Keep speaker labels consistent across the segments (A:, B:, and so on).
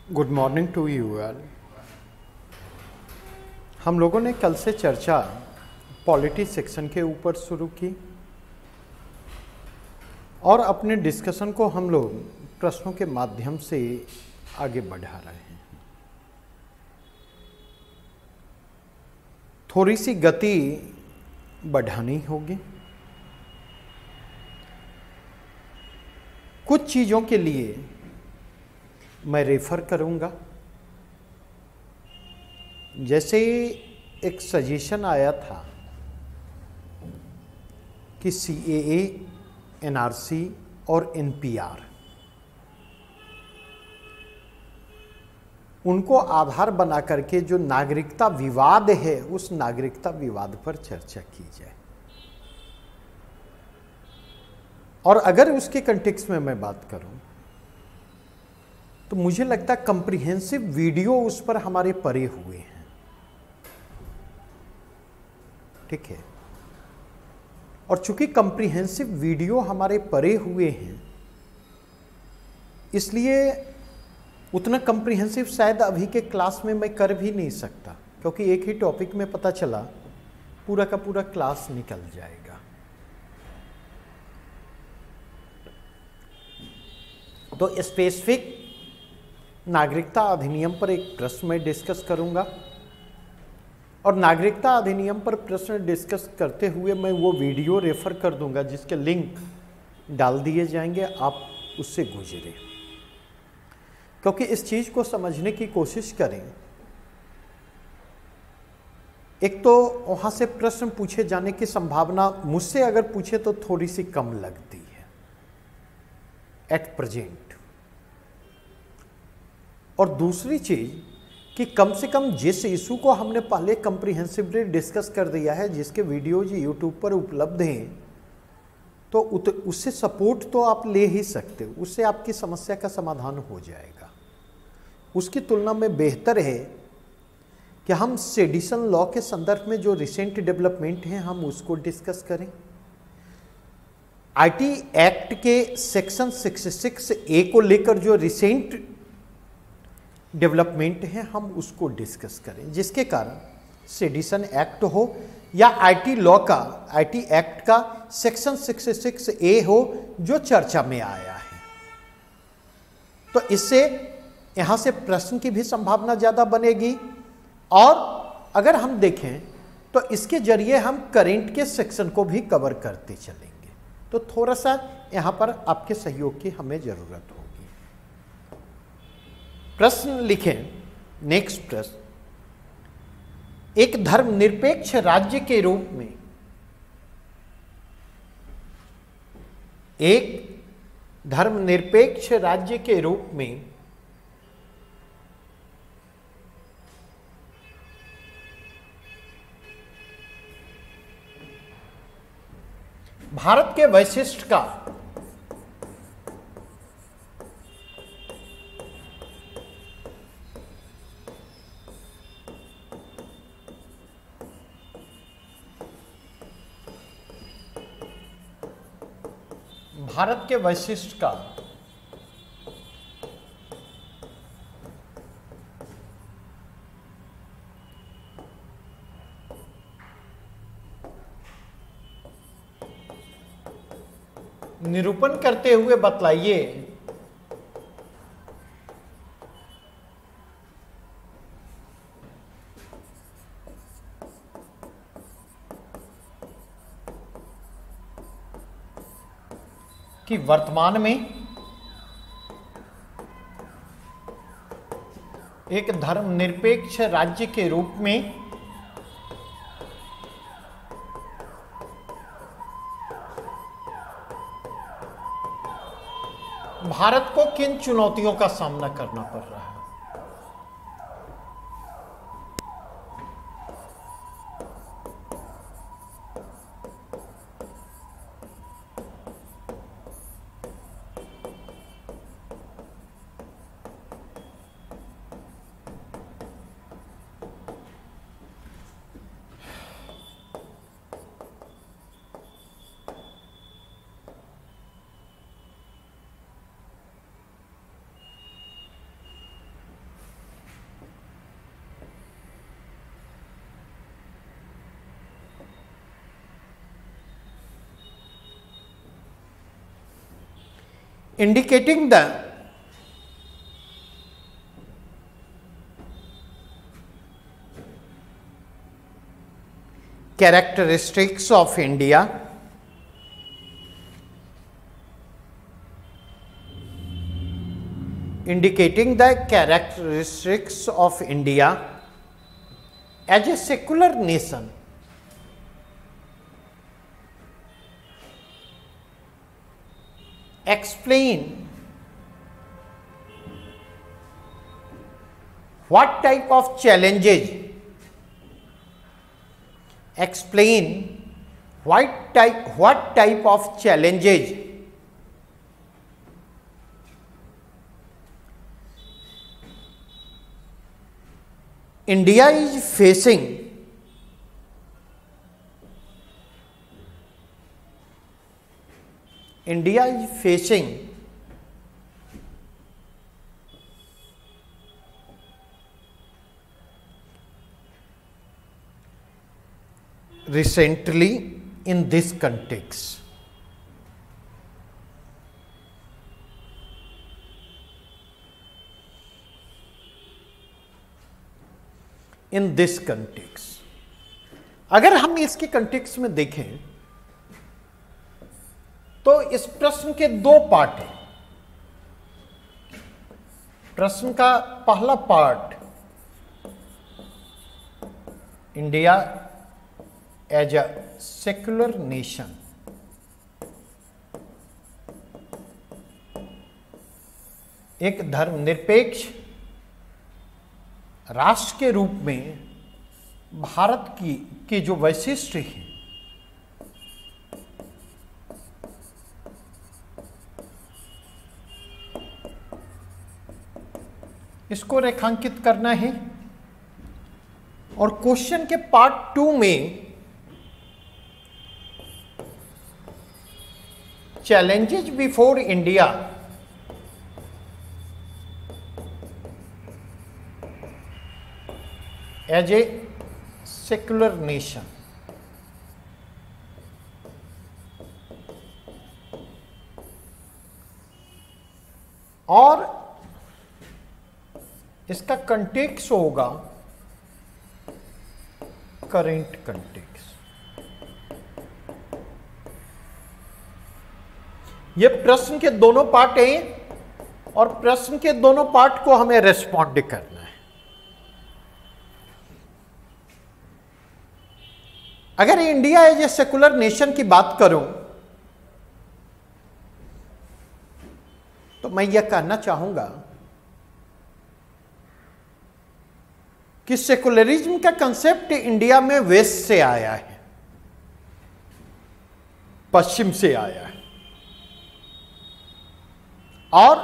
A: Good morning to you all. हम लोगों ने कल से चर्चा पॉलिटी सेक्शन के ऊपर शुरू की और अपने डिस्कशन को हम लोग प्रश्नों के माध्यम से आगे बढ़ा रहे हैं। थोड़ी सी गति बढ़ानी होगी। कुछ चीज़ों के लिए मैं रेफर करूंगा। जैसे एक सजेशन आया था कि CAA, NRC और NPR उनको आधार बना करके जो नागरिकता विवाद है उस नागरिकता विवाद पर चर्चा की जाए। और अगर उसके कंटेक्स्ट में मैं बात करूं तो मुझे लगता है कंप्रिहेंसिव वीडियो उस पर हमारे पड़े हुए हैं। ठीक है। और चूंकि कंप्रिहेंसिव वीडियो हमारे पड़े हुए हैं इसलिए उतना कंप्रिहेंसिव शायद अभी के क्लास में मैं कर भी नहीं सकता, क्योंकि एक ही टॉपिक में पता चला पूरा का पूरा क्लास निकल जाएगा। तो स्पेसिफिक नागरिकता अधिनियम पर एक प्रश्न मैं डिस्कस करूंगा और नागरिकता अधिनियम पर प्रश्न डिस्कस करते हुए मैं वो वीडियो रेफर कर दूंगा जिसके लिंक डाल दिए जाएंगे, आप उससे गुजरें। क्योंकि इस चीज को समझने की कोशिश करें। एक तो वहां से प्रश्न पूछे जाने की संभावना मुझसे अगर पूछे तो थोड़ी सी कम लगती है एट प्रेजेंट। और दूसरी चीज कि कम से कम जिस इशू को हमने पहले कंप्रिहेंसिवली डिस्कस कर दिया है, जिसके वीडियोज यूट्यूब पर उपलब्ध हैं, तो उससे सपोर्ट तो आप ले ही सकते हो, उससे आपकी समस्या का समाधान हो जाएगा। उसकी तुलना में बेहतर है कि हम सेडिशन लॉ के संदर्भ में जो रिसेंट डेवलपमेंट हैं हम उसको डिस्कस करें। IT एक्ट के सेक्शन 66A को लेकर जो रिसेंट डेवलपमेंट है हम उसको डिस्कस करें, जिसके कारण सेडिशन एक्ट हो या IT लॉ का, IT एक्ट का सेक्शन 66A हो जो चर्चा में आया है। तो इससे यहां से प्रश्न की भी संभावना ज्यादा बनेगी। और अगर हम देखें तो इसके जरिए हम करेंट के सेक्शन को भी कवर करते चलेंगे। तो थोड़ा सा यहां पर आपके सहयोग की हमें जरूरत होगी। प्रश्न लिखें। नेक्स्ट प्रश्न, एक धर्मनिरपेक्ष राज्य के रूप में, एक धर्मनिरपेक्ष राज्य के रूप में भारत के वैशिष्ट का भारत के वैशिष्ट का निरूपण करते हुए बतलाइए कि वर्तमान में एक धर्मनिरपेक्ष राज्य के रूप में भारत को किन चुनौतियों का सामना करना पड़ रहा है। indicating the characteristics of India, indicating the characteristics of India as a secular nation. Explain what type of challenges, explain what type of challenges India is facing recently in this context. In this context, अगर हम इसके context में देखें तो इस प्रश्न के दो पार्ट हैं। प्रश्न का पहला part, India as a secular nation, एक धर्मनिरपेक्ष राष्ट्र के रूप में भारत की जो वैशिष्ट्य है, इसको रेखांकित करना है। और क्वेश्चन के पार्ट 2 में challenges before India as a secular nation, और इसका कंटेक्स्ट होगा करेंट कंटेक्स्ट। ये प्रश्न के दोनों पार्ट हैं और प्रश्न के दोनों पार्ट को हमें रेस्पॉन्ड करना है। अगर India as a secular nation की बात करूं तो मैं यह कहना चाहूंगा कि सेकुलरिज्म का कंसेप्ट इंडिया में वेस्ट से आया है, पश्चिम से आया है, और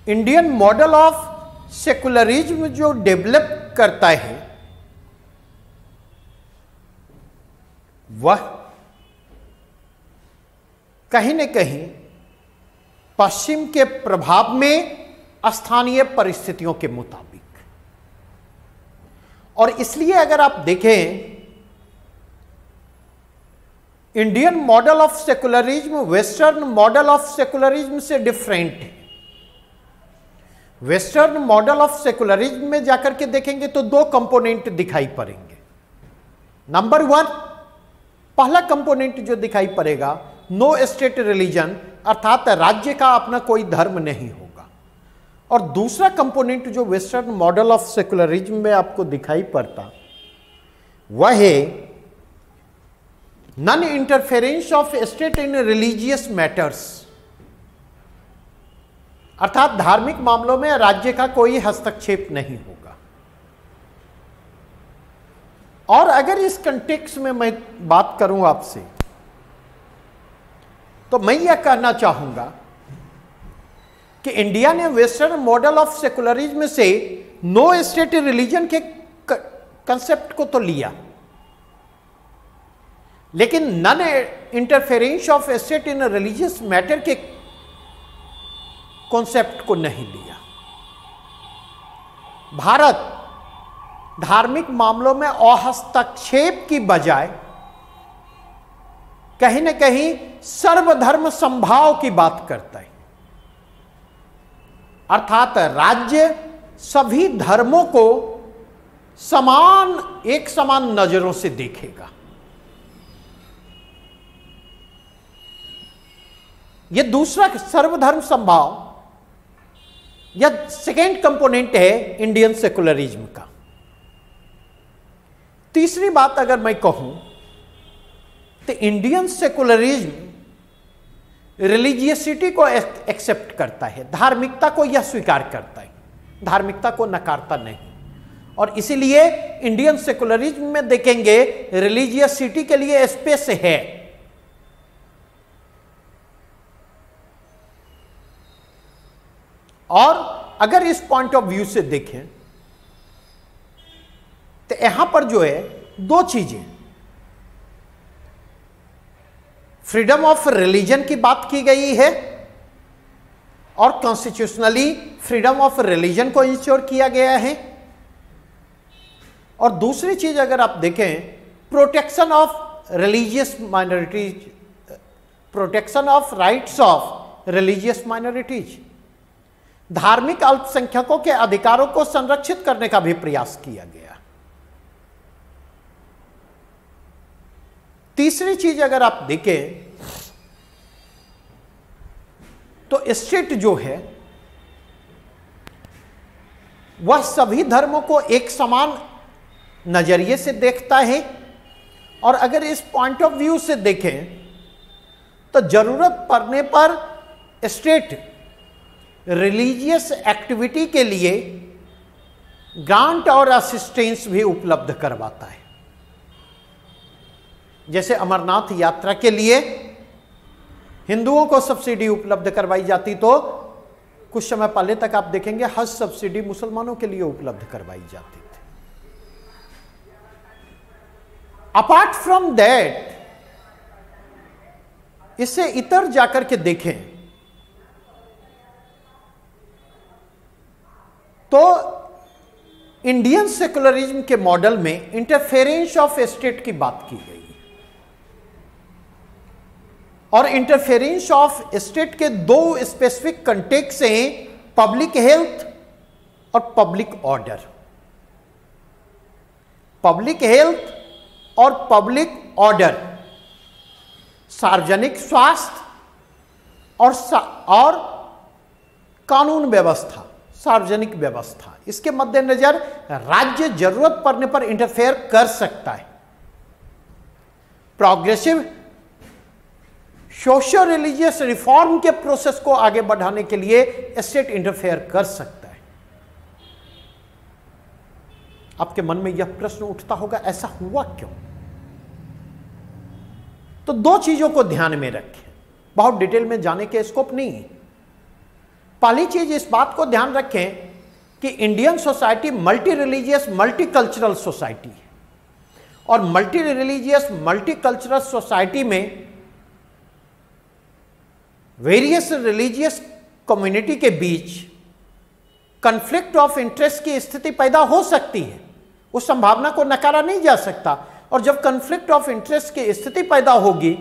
A: इंडियन मॉडल ऑफ सेकुलरिज्म जो डेवलप करता है वह कहीं न कहीं पश्चिम के प्रभाव में स्थानीय परिस्थितियों के मुताबिक, और इसलिए अगर आप देखें Indian model of secularism western model of secularism से डिफरेंट है। वेस्टर्न मॉडल ऑफ सेकुलरिज्म में जाकर के देखेंगे तो दो कंपोनेंट दिखाई पड़ेंगे। नंबर 1, पहला कंपोनेंट जो दिखाई पड़ेगा, नो स्टेट रिलीजन, अर्थात राज्य का अपना कोई धर्म नहीं होगा। और दूसरा कंपोनेंट जो वेस्टर्न मॉडल ऑफ सेकुलरिज्म में आपको दिखाई पड़ता वह है non interference of state in religious matters, अर्थात धार्मिक मामलों में राज्य का कोई हस्तक्षेप नहीं होगा। और अगर इस कंटेक्स्ट में मैं बात करूं आपसे तो मैं यह कहना चाहूंगा कि इंडिया ने वेस्टर्न मॉडल ऑफ सेकुलरिज्म से नो स्टेट रिलीजन के कंसेप्ट को तो लिया, लेकिन non interference of state in religious matter के कॉन्सेप्ट को नहीं लिया। भारत धार्मिक मामलों में अहस्तक्षेप की बजाय कहीं ना कहीं सर्वधर्म समभाव की बात करता है, अर्थात राज्य सभी धर्मों को एक समान नजरों से देखेगा। यह दूसरा सर्वधर्म समभाव या सेकेंड कंपोनेंट है इंडियन सेकुलरिज्म का। तीसरी बात अगर मैं कहूं तो इंडियन सेकुलरिज्म रिलीजियसिटी को एक्सेप्ट करता है, धार्मिकता को यह स्वीकार करता है, धार्मिकता को नकारता नहीं। और इसीलिए इंडियन सेकुलरिज्म में देखेंगे रिलीजियसिटी के लिए स्पेस है। और अगर इस पॉइंट ऑफ व्यू से देखें तो यहां पर जो है दो चीजें, फ्रीडम ऑफ रिलीजन की बात की गई है और कॉन्स्टिट्यूशनली फ्रीडम ऑफ रिलीजन को इंश्योर किया गया है। और दूसरी चीज अगर आप देखें, protection of religious minorities, protection of rights of religious minorities, धार्मिक अल्पसंख्यकों के अधिकारों को संरक्षित करने का भी प्रयास किया गया। तीसरी चीज अगर आप देखें तो स्टेट जो है वह सभी धर्मों को एक समान नजरिए से देखता है। और अगर इस पॉइंट ऑफ व्यू से देखें तो जरूरत पड़ने पर स्टेट रिलीजियस एक्टिविटी के लिए ग्रांट और असिस्टेंस भी उपलब्ध करवाता है। जैसे अमरनाथ यात्रा के लिए हिंदुओं को सब्सिडी उपलब्ध करवाई जाती, तो कुछ समय पहले तक आप देखेंगे हज सब्सिडी मुसलमानों के लिए उपलब्ध करवाई जाती थी। अपार्ट फ्रॉम दैट, इससे इतर जाकर के देखें तो इंडियन सेकुलरिज्म के मॉडल में इंटरफेरेंस ऑफ स्टेट की बात की गई है। और इंटरफेरेंस ऑफ स्टेट के दो स्पेसिफिक कंटेक्स्ट हैं, पब्लिक हेल्थ और पब्लिक ऑर्डर। पब्लिक हेल्थ और पब्लिक ऑर्डर, सार्वजनिक स्वास्थ्य और कानून व्यवस्था, सार्वजनिक व्यवस्था, इसके मद्देनजर राज्य जरूरत पड़ने पर इंटरफेयर कर सकता है। प्रोग्रेसिव सोशल रिलीजियस रिफॉर्म के प्रोसेस को आगे बढ़ाने के लिए स्टेट इंटरफेयर कर सकता है। आपके मन में यह प्रश्न उठता होगा, ऐसा हुआ क्यों? तो दो चीजों को ध्यान में रखें, बहुत डिटेल में जाने के स्कोप नहीं है। पहली चीज इस बात को ध्यान रखें कि Indian society multi religious multi cultural society है। और multi religious multi cultural society में वेरियस रिलीजियस कम्युनिटी के बीच कॉन्फ्लिक्ट ऑफ इंटरेस्ट की स्थिति पैदा हो सकती है, उस संभावना को नकारा नहीं जा सकता। और जब कॉन्फ्लिक्ट ऑफ इंटरेस्ट की स्थिति पैदा होगी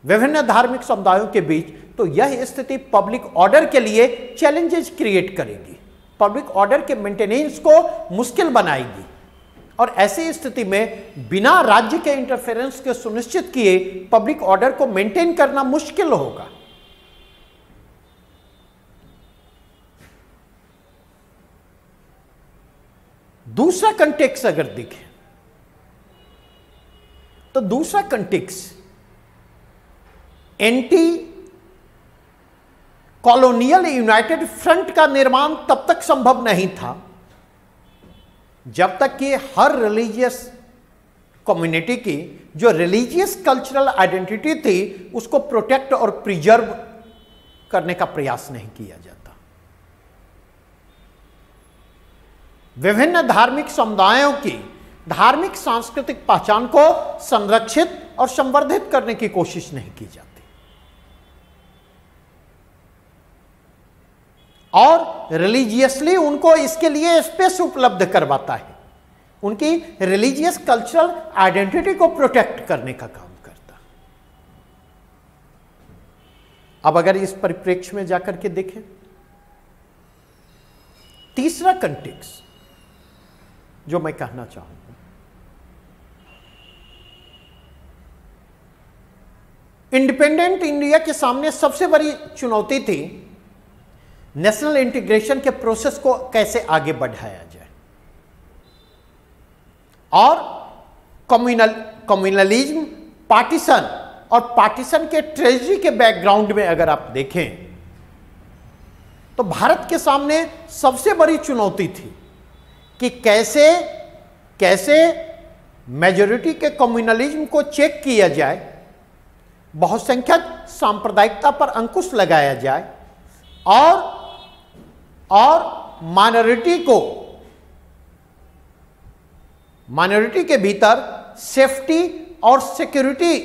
A: विभिन्न धार्मिक समुदायों के बीच, तो यह स्थिति पब्लिक ऑर्डर के लिए चैलेंजेस क्रिएट करेगी, पब्लिक ऑर्डर के मेंटेनेंस को मुश्किल बनाएगी। और ऐसी स्थिति में बिना राज्य के इंटरफेरेंस के सुनिश्चित किए पब्लिक ऑर्डर को मेंटेन करना मुश्किल होगा। दूसरा कंटेक्स्ट अगर देखें तो दूसरा context anti colonial United front का निर्माण तब तक संभव नहीं था जब तक कि हर रिलीजियस कम्युनिटी की जो रिलीजियस कल्चरल आइडेंटिटी थी उसको प्रोटेक्ट और प्रिजर्व करने का प्रयास नहीं किया जाता। विभिन्न धार्मिक समुदायों की धार्मिक सांस्कृतिक पहचान को संरक्षित और संवर्धित करने की कोशिश नहीं की जाती। और रिलीजियसली उनको इसके लिए स्पेस उपलब्ध करवाता है, उनकी रिलीजियस कल्चरल आइडेंटिटी को प्रोटेक्ट करने का काम करता। अब अगर इस परिप्रेक्ष्य में जाकर के देखें, तीसरा कंटेक्स्ट जो मैं कहना चाहूंगा, इंडिपेंडेंट इंडिया के सामने सबसे बड़ी चुनौती थी नेशनल इंटीग्रेशन के प्रोसेस को कैसे आगे बढ़ाया जाए, और कम्युनलिज्म, पार्टीशन, और पार्टीशन के ट्रेजेडी के बैकग्राउंड में अगर आप देखें तो भारत के सामने सबसे बड़ी चुनौती थी कि कैसे मेजॉरिटी के कम्युनलिज्म को चेक किया जाए, बहुसंख्यक सांप्रदायिकता पर अंकुश लगाया जाए, और माइनॉरिटी के भीतर सेफ्टी और सिक्योरिटी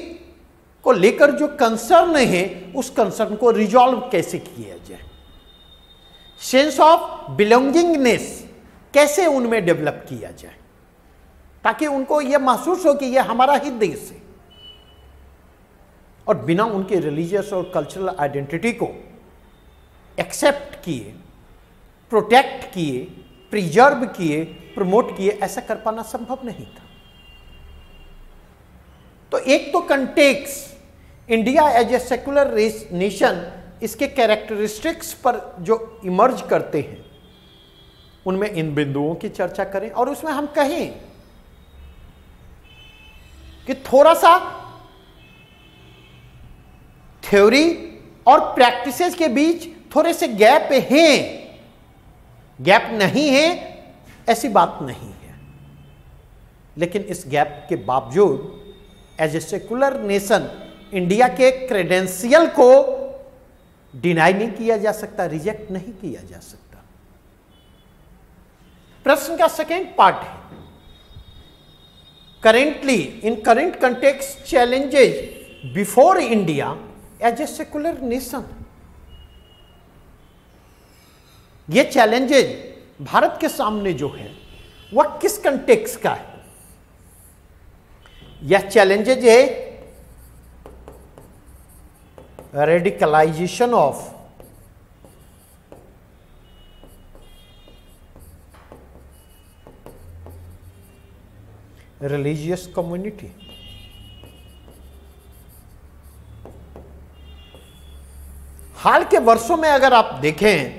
A: को लेकर जो कंसर्न है उस कंसर्न को रिजॉल्व कैसे किया जाए, सेंस ऑफ बिलोंगिंगनेस कैसे उनमें डेवलप किया जाए, ताकि उनको यह महसूस हो कि यह हमारा ही देश है, और बिना उनके रिलीजियस और कल्चरल आइडेंटिटी को एक्सेप्ट किए, प्रोटेक्ट किए, प्रिजर्व किए, प्रमोट किए, ऐसा कर पाना संभव नहीं था। तो एक तो context India as a secular nation, इसके कैरेक्टरिस्टिक्स पर जो इमर्ज करते हैं उनमें इन बिंदुओं की चर्चा करें, और उसमें हम कहें कि थोड़ा सा थ्योरी और प्रैक्टिसेस के बीच थोड़े से गैप हैं, गैप नहीं है ऐसी बात नहीं है, लेकिन इस गैप के बावजूद as a secular nation India के क्रेडेंशियल को डिनाई नहीं किया जा सकता, रिजेक्ट नहीं किया जा सकता। प्रश्न का सेकेंड पार्ट है, currently in current context challenges before India as a secular nation. ये चैलेंजेज भारत के सामने जो है वह किस कंटेक्स्ट का है? यह चैलेंजेज है रेडिकलाइजेशन ऑफ रिलीजियस कम्युनिटी। हाल के वर्षों में अगर आप देखें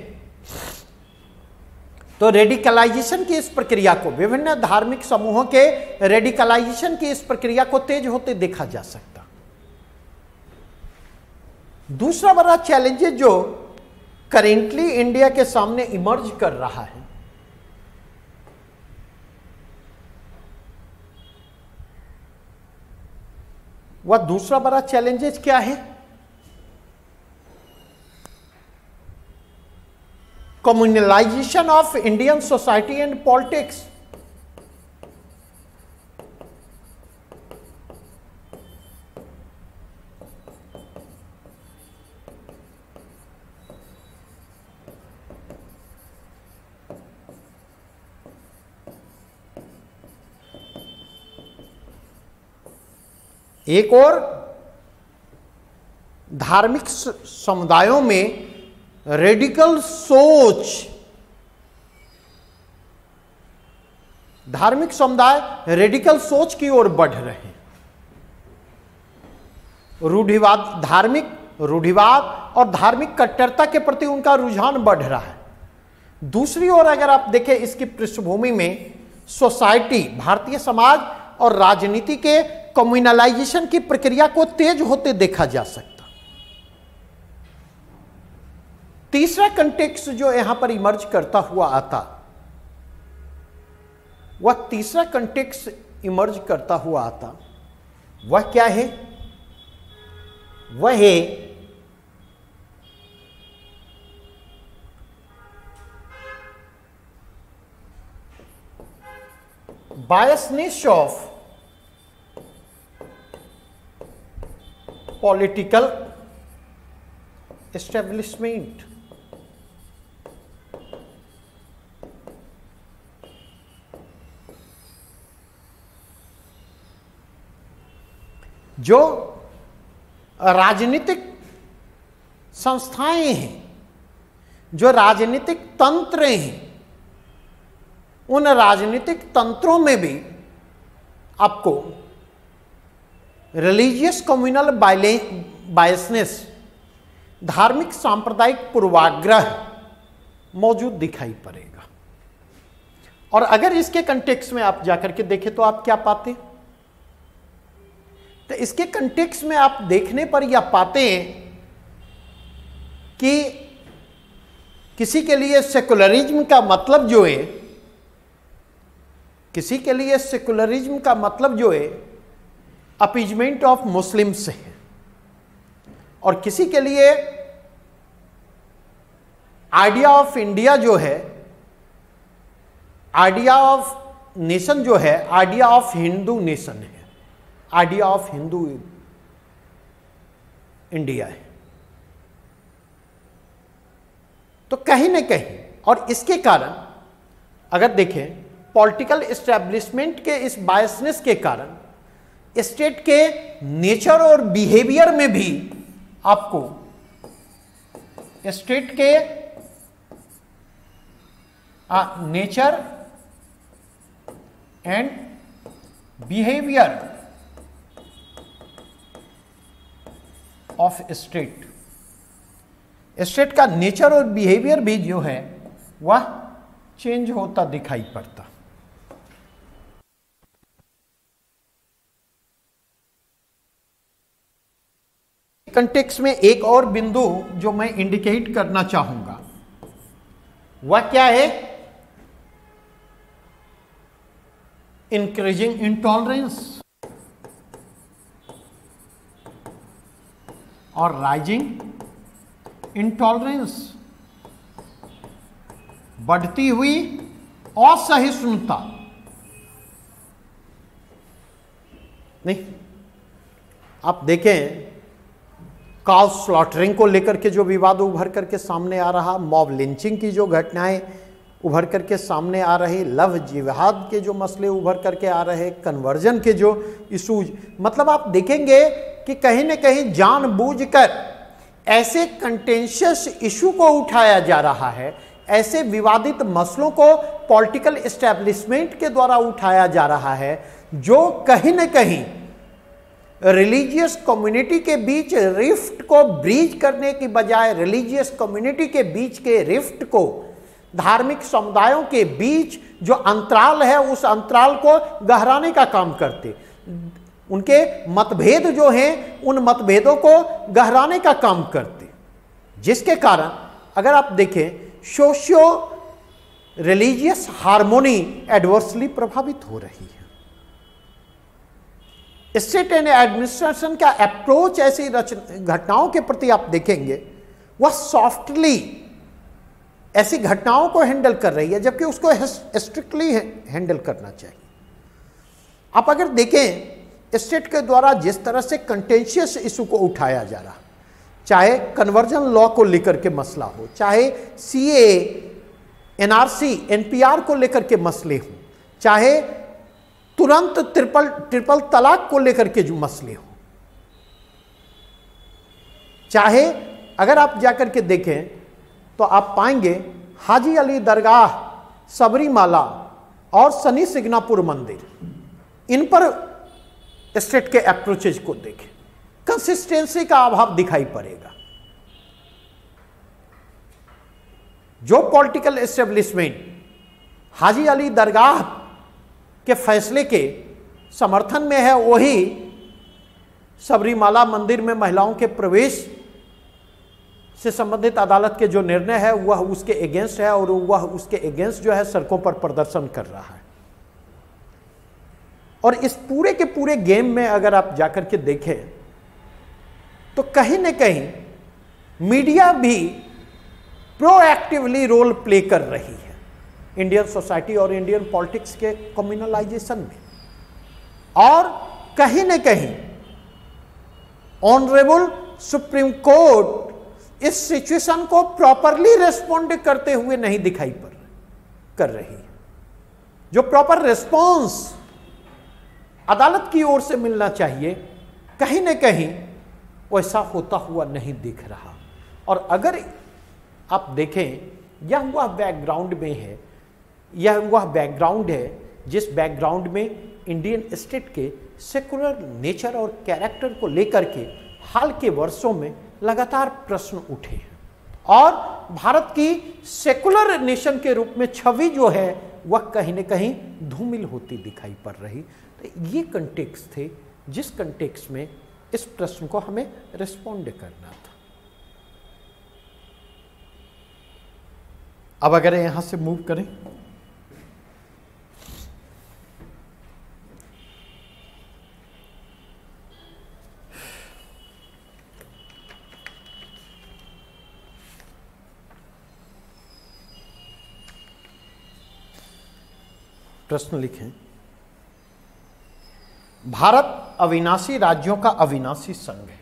A: तो रेडिकलाइजेशन की इस प्रक्रिया को, विभिन्न धार्मिक समूहों के रेडिकलाइजेशन की इस प्रक्रिया को तेज होते देखा जा सकता। दूसरा बड़ा चैलेंज जो करेंटली इंडिया के सामने इमर्ज कर रहा है वह दूसरा बड़ा चैलेंजेस क्या है? Communalisation of Indian society and politics. एक और धार्मिक समुदायों में रेडिकल सोच, धार्मिक समुदाय रेडिकल सोच की ओर बढ़ रहे हैं। धार्मिक रूढ़िवाद और धार्मिक कट्टरता के प्रति उनका रुझान बढ़ रहा है। दूसरी ओर अगर आप देखें इसकी पृष्ठभूमि में सोसाइटी, भारतीय समाज और राजनीति के कम्युनलाइजेशन की प्रक्रिया को तेज होते देखा जा सकता। तीसरा कंटेक्स्ट जो यहां पर इमर्ज करता हुआ आता, वह तीसरा कंटेक्स्ट इमर्ज करता हुआ आता वह क्या है? वह है बायसनेस ऑफ पॉलिटिकल एस्टेब्लिशमेंट। जो राजनीतिक संस्थाएं हैं, जो राजनीतिक तंत्र हैं, उन राजनीतिक तंत्रों में भी आपको रिलीजियस कम्युनल बायसनेस, धार्मिक सांप्रदायिक पूर्वाग्रह मौजूद दिखाई पड़ेगा। और अगर इसके कंटेक्स्ट में आप जाकर के देखें तो आप क्या पाते? तो इसके कंटेक्स्ट में आप देखने पर यह पाते हैं कि किसी के लिए सेकुलरिज्म का मतलब जो है, किसी के लिए सेकुलरिज्म का मतलब जो है अपीजमेंट ऑफ मुस्लिम्स है, और किसी के लिए आइडिया ऑफ इंडिया जो है, आइडिया ऑफ नेशन जो है, आइडिया ऑफ हिंदू नेशन है, आइडिया ऑफ हिंदू इंडिया है। तो कहीं ना कहीं, और इसके कारण अगर देखें पॉलिटिकल एस्टैब्लिशमेंट के इस बायसनेस के कारण स्टेट के नेचर और बिहेवियर में भी आपको स्टेट के nature and behaviour of state, state का नेचर और बिहेवियर भी जो है वह चेंज होता दिखाई पड़ता। कंटेक्स्ट में एक और बिंदु जो मैं इंडिकेट करना चाहूंगा वह क्या है? इंक्रीजिंग इंटॉलरेंस और राइजिंग इंटॉलरेंस, बढ़ती हुई असहिष्णुता। नहीं, आप देखें काउ स्लॉटरिंग को लेकर के जो विवाद उभर करके सामने आ रहा, मॉब लिंचिंग की जो घटनाएं उभर करके सामने आ रही, लव जिहाद के जो मसले उभर करके आ रहे, कन्वर्जन के जो इशूज, मतलब आप देखेंगे कि कहीं ना कहीं जानबूझकर ऐसे कंटेंशियस इशू को उठाया जा रहा है, ऐसे विवादित मसलों को पॉलिटिकल एस्टैब्लिशमेंट के द्वारा उठाया जा रहा है, जो कहीं ना कहीं रिलीजियस कम्युनिटी के बीच रिफ्ट को ब्रीच करने की बजाय, रिलीजियस कम्युनिटी के बीच के रिफ्ट को, धार्मिक समुदायों के बीच जो अंतराल है उस अंतराल को गहराने का काम करते, उनके मतभेद जो हैं उन मतभेदों को गहराने का काम करते, जिसके कारण अगर आप देखें सोशियो रिलीजियस हार्मोनी एडवर्सली प्रभावित हो रही है। स्टेट एंड एडमिनिस्ट्रेशन का अप्रोच ऐसी घटनाओं के प्रति आप देखेंगे वह सॉफ्टली ऐसी घटनाओं को हैंडल कर रही है, जबकि उसको स्ट्रिक्टली हैंडल करना चाहिए। आप अगर देखें स्टेट के द्वारा जिस तरह से कंटेंशियस इशू को उठाया जा रहा, चाहे कन्वर्जन लॉ को लेकर के मसला हो, चाहे सीए, एनआरसी, एनपीआर को लेकर के मसले हो, चाहे तुरंत ट्रिपल तलाक को लेकर के जो मसले हो, चाहे अगर आप जाकर के देखें तो आप पाएंगे हाजी अली दरगाह, सबरीमाला और शनि सिग्नापुर मंदिर, इन पर स्टेट के अप्रोचेज को देखें, कंसिस्टेंसी का अभाव दिखाई पड़ेगा। जो पॉलिटिकल एस्टेब्लिशमेंट हाजी अली दरगाह के फैसले के समर्थन में है, वही सबरीमाला मंदिर में महिलाओं के प्रवेश से संबंधित अदालत के जो निर्णय है वह उसके अगेंस्ट है, और वह उसके अगेंस्ट जो है सड़कों पर प्रदर्शन कर रहा है। और इस पूरे के पूरे गेम में अगर आप जाकर के देखें तो कहीं ना कहीं मीडिया भी प्रोएक्टिवली रोल प्ले कर रही है इंडियन सोसाइटी और इंडियन पॉलिटिक्स के कम्युनलाइजेशन में, और कहीं ना कहीं ऑनरेबल सुप्रीम कोर्ट इस सिचुएशन को प्रॉपरली रेस्पॉन्ड करते हुए नहीं दिखाई कर रही है। जो प्रॉपर रिस्पॉन्स अदालत की ओर से मिलना चाहिए, कहीं ना कहीं वैसा होता हुआ नहीं दिख रहा। और अगर आप देखें यह वह बैकग्राउंड में है, यह वह बैकग्राउंड है जिस बैकग्राउंड में इंडियन स्टेट के सेकुलर नेचर और कैरेक्टर को लेकर के हाल के वर्षों में लगातार प्रश्न उठे हैं और भारत की सेकुलर नेशन के रूप में छवि जो है वह कहीं न कहीं धूमिल होती दिखाई पड़ रही। तो ये कंटेक्स्ट थे जिस कंटेक्स्ट में इस प्रश्न को हमें रिस्पॉन्ड करना था। अब अगर यहां से मूव करें, प्रश्न लिखें, भारत अविनाशी राज्यों का अविनाशी संघ है।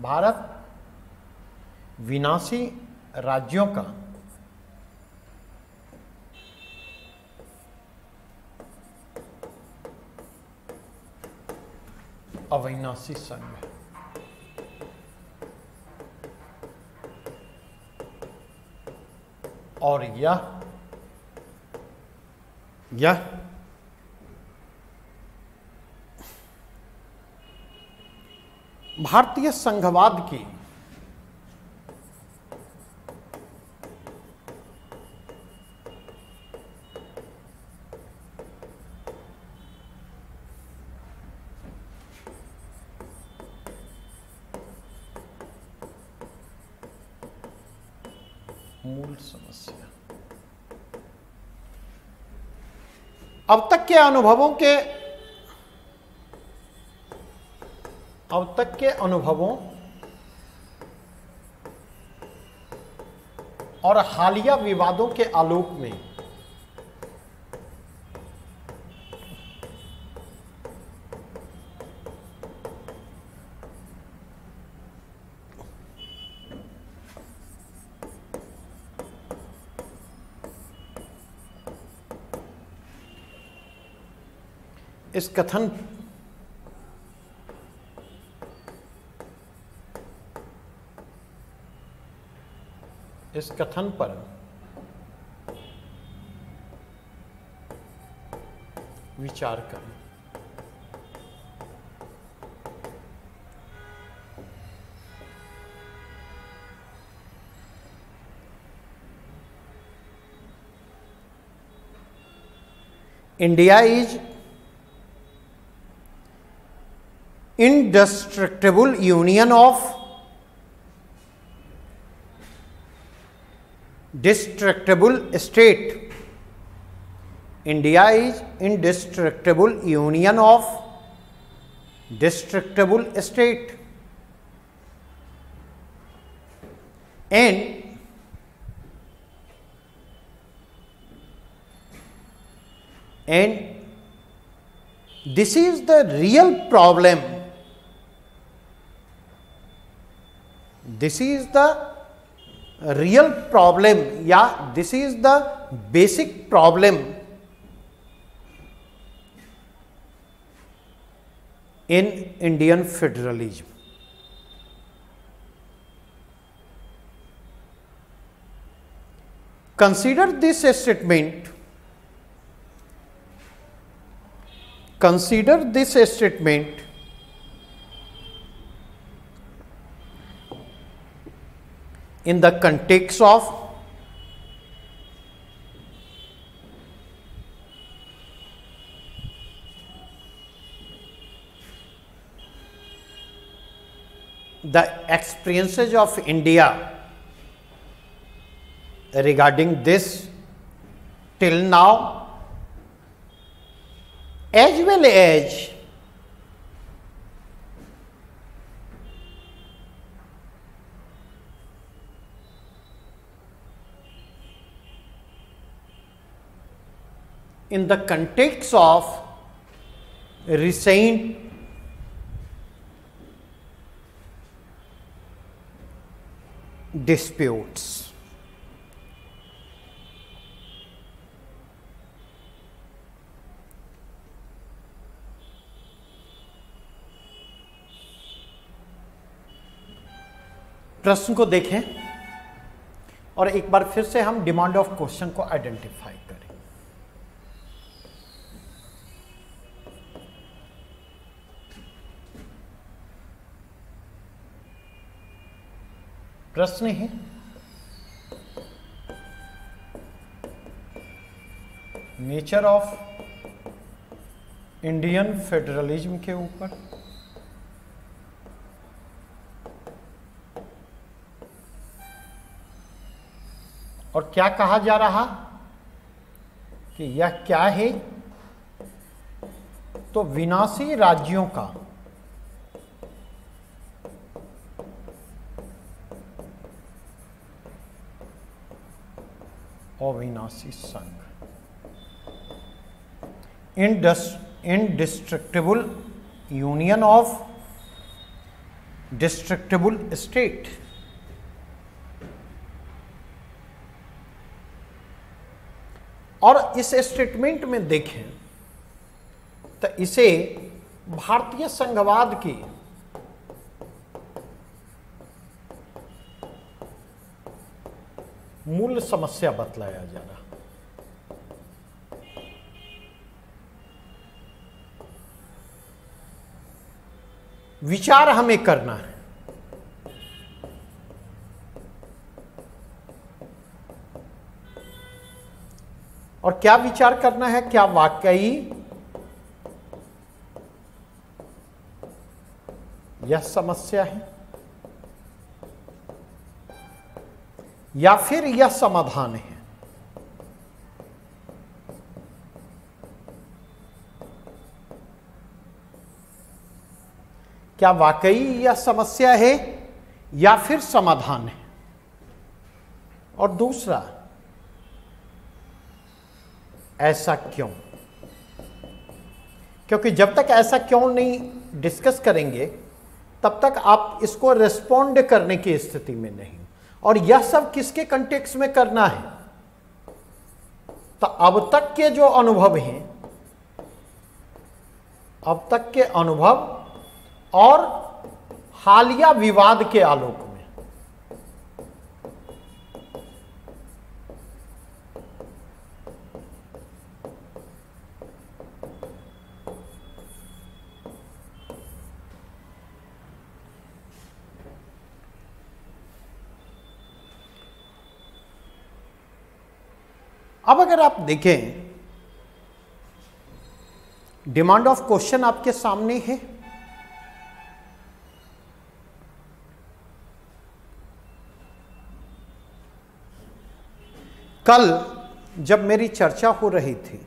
A: भारत विनाशी राज्यों का अविनाशी संघ है। और यह भारतीय संघवाद की मूल समस्या। अब तक के अनुभवों और हालिया विवादों के आलोक में इस कथन पर विचार करें। India is indestructible union of destructible state. India is indestructible union of destructible state, and this is the real problem. This is the real problem, या this is the basic problem in Indian federalism. Consider this statement. Consider this statement in the context of the experiences of India regarding this till now, as well as in the context of recent disputes. प्रश्न को देखें और एक बार फिर से हम demand of question को identify करें। प्रश्न है नेचर ऑफ इंडियन फेडरलिज्म के ऊपर। और क्या कहा जा रहा कि यह क्या है, तो विनाशी राज्यों का अविनाशी संघ, indestructible union of destructible state. और इस स्टेटमेंट में देखें तो इसे भारतीय संघवाद की मूल समस्या बतलाया जा रहा। विचार हमें करना है और क्या विचार करना है, क्या वाकई यह समस्या है या फिर यह समाधान है। क्या वाकई यह समस्या है या फिर समाधान है। और दूसरा, ऐसा क्यों? क्योंकि जब तक ऐसा क्यों नहीं डिस्कस करेंगे तब तक आप इसको रिस्पॉन्ड करने की स्थिति में नहीं। और यह सब किसके कंटेक्स्ट में करना है, तो अब तक के जो अनुभव हैं, अब तक के अनुभव और हालिया विवाद के आलोक में। अब अगर आप देखें, डिमांड ऑफ क्वेश्चन आपके सामने है। कल जब मेरी चर्चा हो रही थी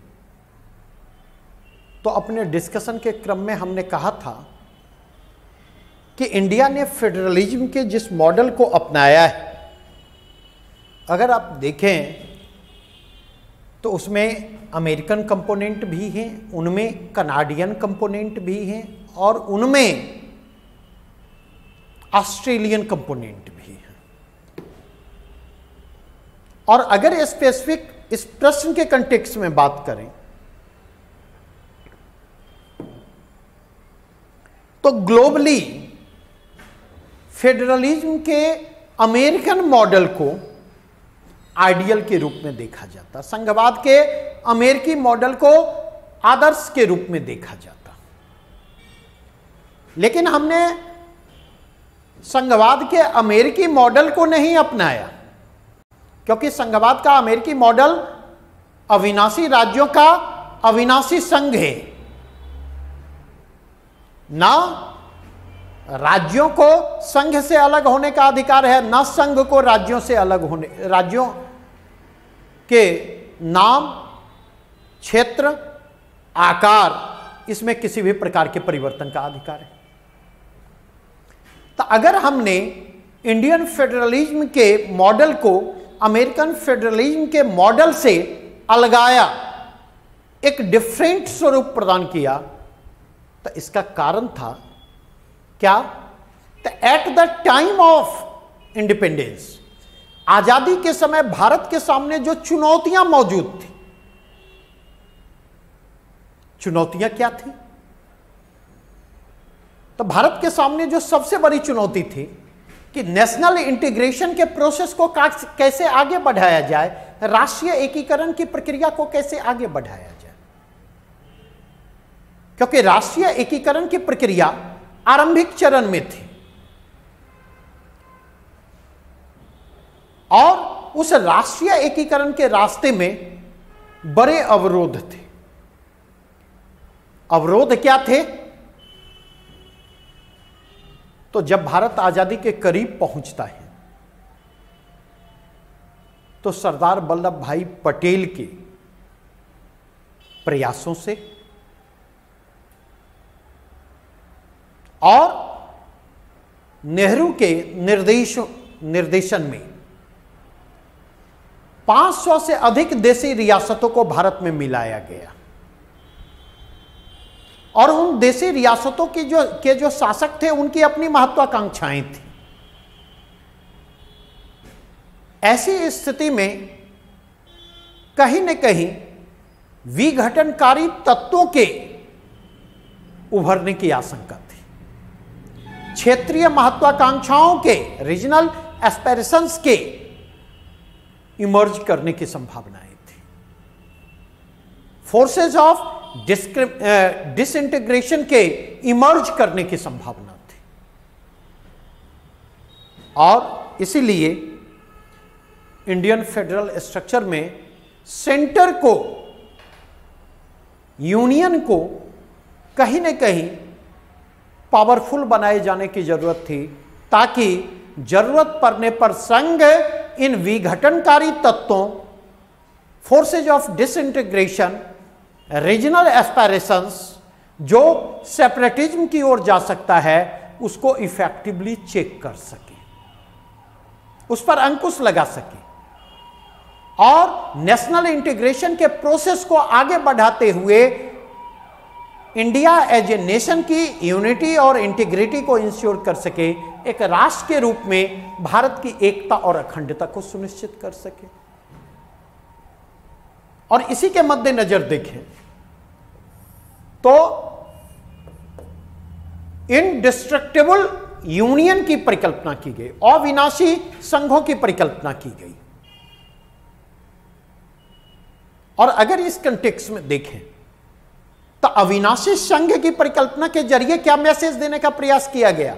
A: तो अपने डिस्कशन के क्रम में हमने कहा था कि इंडिया ने फेडरलिज्म के जिस मॉडल को अपनाया है, अगर आप देखें तो उसमें अमेरिकन कंपोनेंट भी हैं, उनमें कनाडियन कंपोनेंट भी हैं और उनमें ऑस्ट्रेलियन कंपोनेंट भी हैं। और अगर स्पेसिफिक इस प्रश्न के कंटेक्स्ट में बात करें तो ग्लोबली फेडरलिज्म के अमेरिकन मॉडल को आइडियल के रूप में देखा जाता, संघवाद के अमेरिकी मॉडल को आदर्श के रूप में देखा जाता। लेकिन हमने संघवाद के अमेरिकी मॉडल को नहीं अपनाया, क्योंकि संघवाद का अमेरिकी मॉडल अविनाशी राज्यों का अविनाशी संघ है। ना राज्यों को संघ से अलग होने का अधिकार है, ना संघ को राज्यों से अलग होने, राज्यों के नाम, क्षेत्र, आकार, इसमें किसी भी प्रकार के परिवर्तन का अधिकार है। तो अगर हमने इंडियन फेडरलिज्म के मॉडल को अमेरिकन फेडरलिज्म के मॉडल से अलगाया, एक डिफरेंट स्वरूप प्रदान किया, तो इसका कारण था क्या? तो at the time of independence, आजादी के समय भारत के सामने जो चुनौतियां मौजूद थी, चुनौतियां क्या थी? तो भारत के सामने जो सबसे बड़ी चुनौती थी कि नेशनल इंटीग्रेशन के प्रोसेस को कैसे आगे बढ़ाया जाए, राष्ट्रीय एकीकरण की प्रक्रिया को कैसे आगे बढ़ाया जाए, क्योंकि राष्ट्रीय एकीकरण की प्रक्रिया आरंभिक चरण में थी और उस राष्ट्रीय एकीकरण के रास्ते में बड़े अवरोध थे। अवरोध क्या थे? तो जब भारत आजादी के करीब पहुंचता है तो सरदार वल्लभ भाई पटेल के प्रयासों से और नेहरू के निर्देशन में 500 से अधिक देशी रियासतों को भारत में मिलाया गया और उन देशी रियासतों के जो शासक थे उनकी अपनी महत्वाकांक्षाएं थी। ऐसी स्थिति में कहीं न कहीं विघटनकारी तत्वों के उभरने की आशंका थी। क्षेत्रीय महत्वाकांक्षाओं के, रीजनल एस्पिरेशंस के इमर्ज करने की संभावनाएं थी। फोर्सेस ऑफ डिसइंटीग्रेशन के इमर्ज करने की संभावना थी और इसीलिए इंडियन फेडरल स्ट्रक्चर में सेंटर को, यूनियन को कहीं न कहीं पावरफुल बनाए जाने की जरूरत थी ताकि जरूरत पड़ने पर संघ इन विघटनकारी तत्वों, forces of disintegration, regional aspirations जो सेपरेटिज्म की ओर जा सकता है उसको इफेक्टिवली चेक कर सके, उस पर अंकुश लगा सके और नेशनल इंटीग्रेशन के प्रोसेस को आगे बढ़ाते हुए इंडिया एज ए नेशन की यूनिटी और इंटीग्रिटी को इंश्योर कर सके, एक राष्ट्र के रूप में भारत की एकता और अखंडता को सुनिश्चित कर सके। और इसी के मद्देनजर देखें तो इनडिस्ट्रक्टिबल यूनियन की परिकल्पना की गई, अविनाशी संघों की परिकल्पना की गई। और अगर इस कंटेक्स्ट में देखें तो अविनाशी संघ की परिकल्पना के जरिए क्या मैसेज देने का प्रयास किया गया?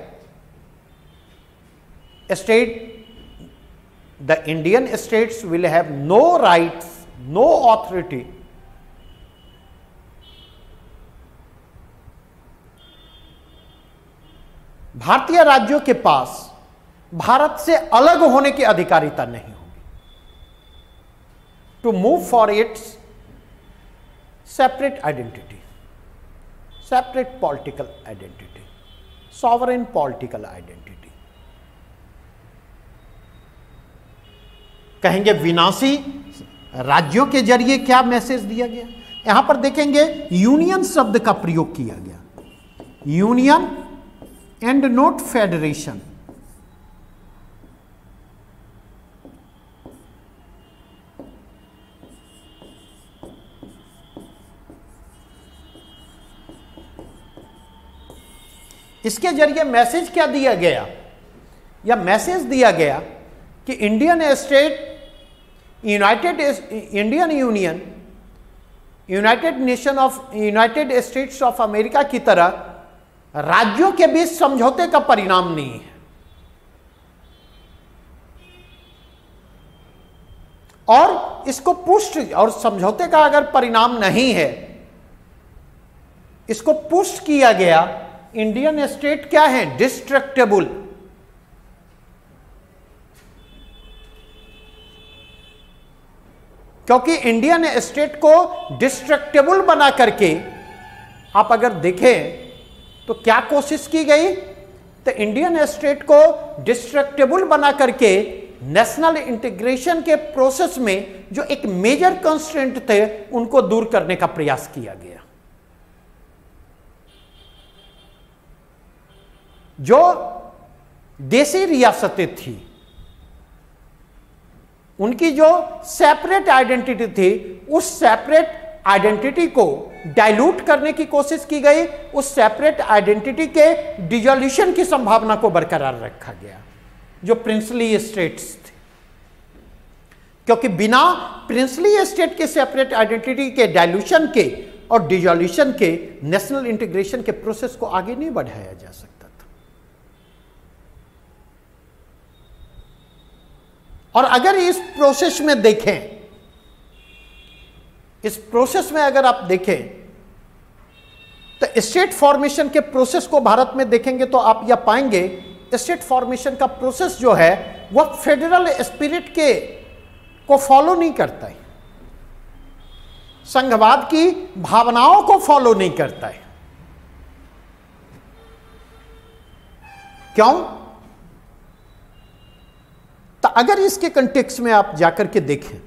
A: The Indian states will have no rights, no authority भारतीय राज्यों के पास भारत से अलग होने की अधिकारिता नहीं होगी। To move for its separate identity, separate political identity, sovereign political identity. कहेंगे विनाशी राज्यों के जरिए क्या मैसेज दिया गया? यहां पर देखेंगे यूनियन शब्द का प्रयोग किया गया, यूनियन एंड नॉट फेडरेशन। इसके जरिए मैसेज क्या दिया गया? या मैसेज दिया गया कि Indian state, Indian union, United nation of, United states of America की तरह राज्यों के बीच समझौते का परिणाम नहीं है और इसको पुष्ट, और समझौते का अगर परिणाम नहीं है, इसको पुष्ट किया गया। इंडियन स्टेट क्या है? डिस्ट्रक्टेबल। क्योंकि इंडियन स्टेट को डिस्ट्रक्टेबल बना करके आप अगर देखें तो क्या कोशिश की गई? तो इंडियन स्टेट को डिस्ट्रक्टेबल बना करके नेशनल इंटीग्रेशन के प्रोसेस में जो एक मेजर कंस्ट्रेंट थे उनको दूर करने का प्रयास किया गया। जो देशी रियासतें थी उनकी जो सेपरेट आइडेंटिटी थी, उस सेपरेट आइडेंटिटी को डाइल्यूट करने की कोशिश की गई, उस सेपरेट आइडेंटिटी के डिसोल्यूशन की संभावना को बरकरार रखा गया। जो प्रिंसली स्टेट्स थे, क्योंकि बिना प्रिंसली स्टेट के सेपरेट आइडेंटिटी के, डाइल्यूशन के और डिजोल्यूशन के नेशनल इंटीग्रेशन के प्रोसेस को आगे नहीं बढ़ाया जा सकता था। और अगर इस प्रोसेस में देखें, इस प्रोसेस में अगर आप देखें तो स्टेट फॉर्मेशन के प्रोसेस को भारत में देखेंगे तो आप यह पाएंगे स्टेट फॉर्मेशन का प्रोसेस जो है वह फेडरल स्पिरिट के को फॉलो नहीं करता है, संघवाद की भावनाओं को फॉलो नहीं करता है। क्यों? तो अगर इसके कंटेक्स्ट में आप जाकर के देखें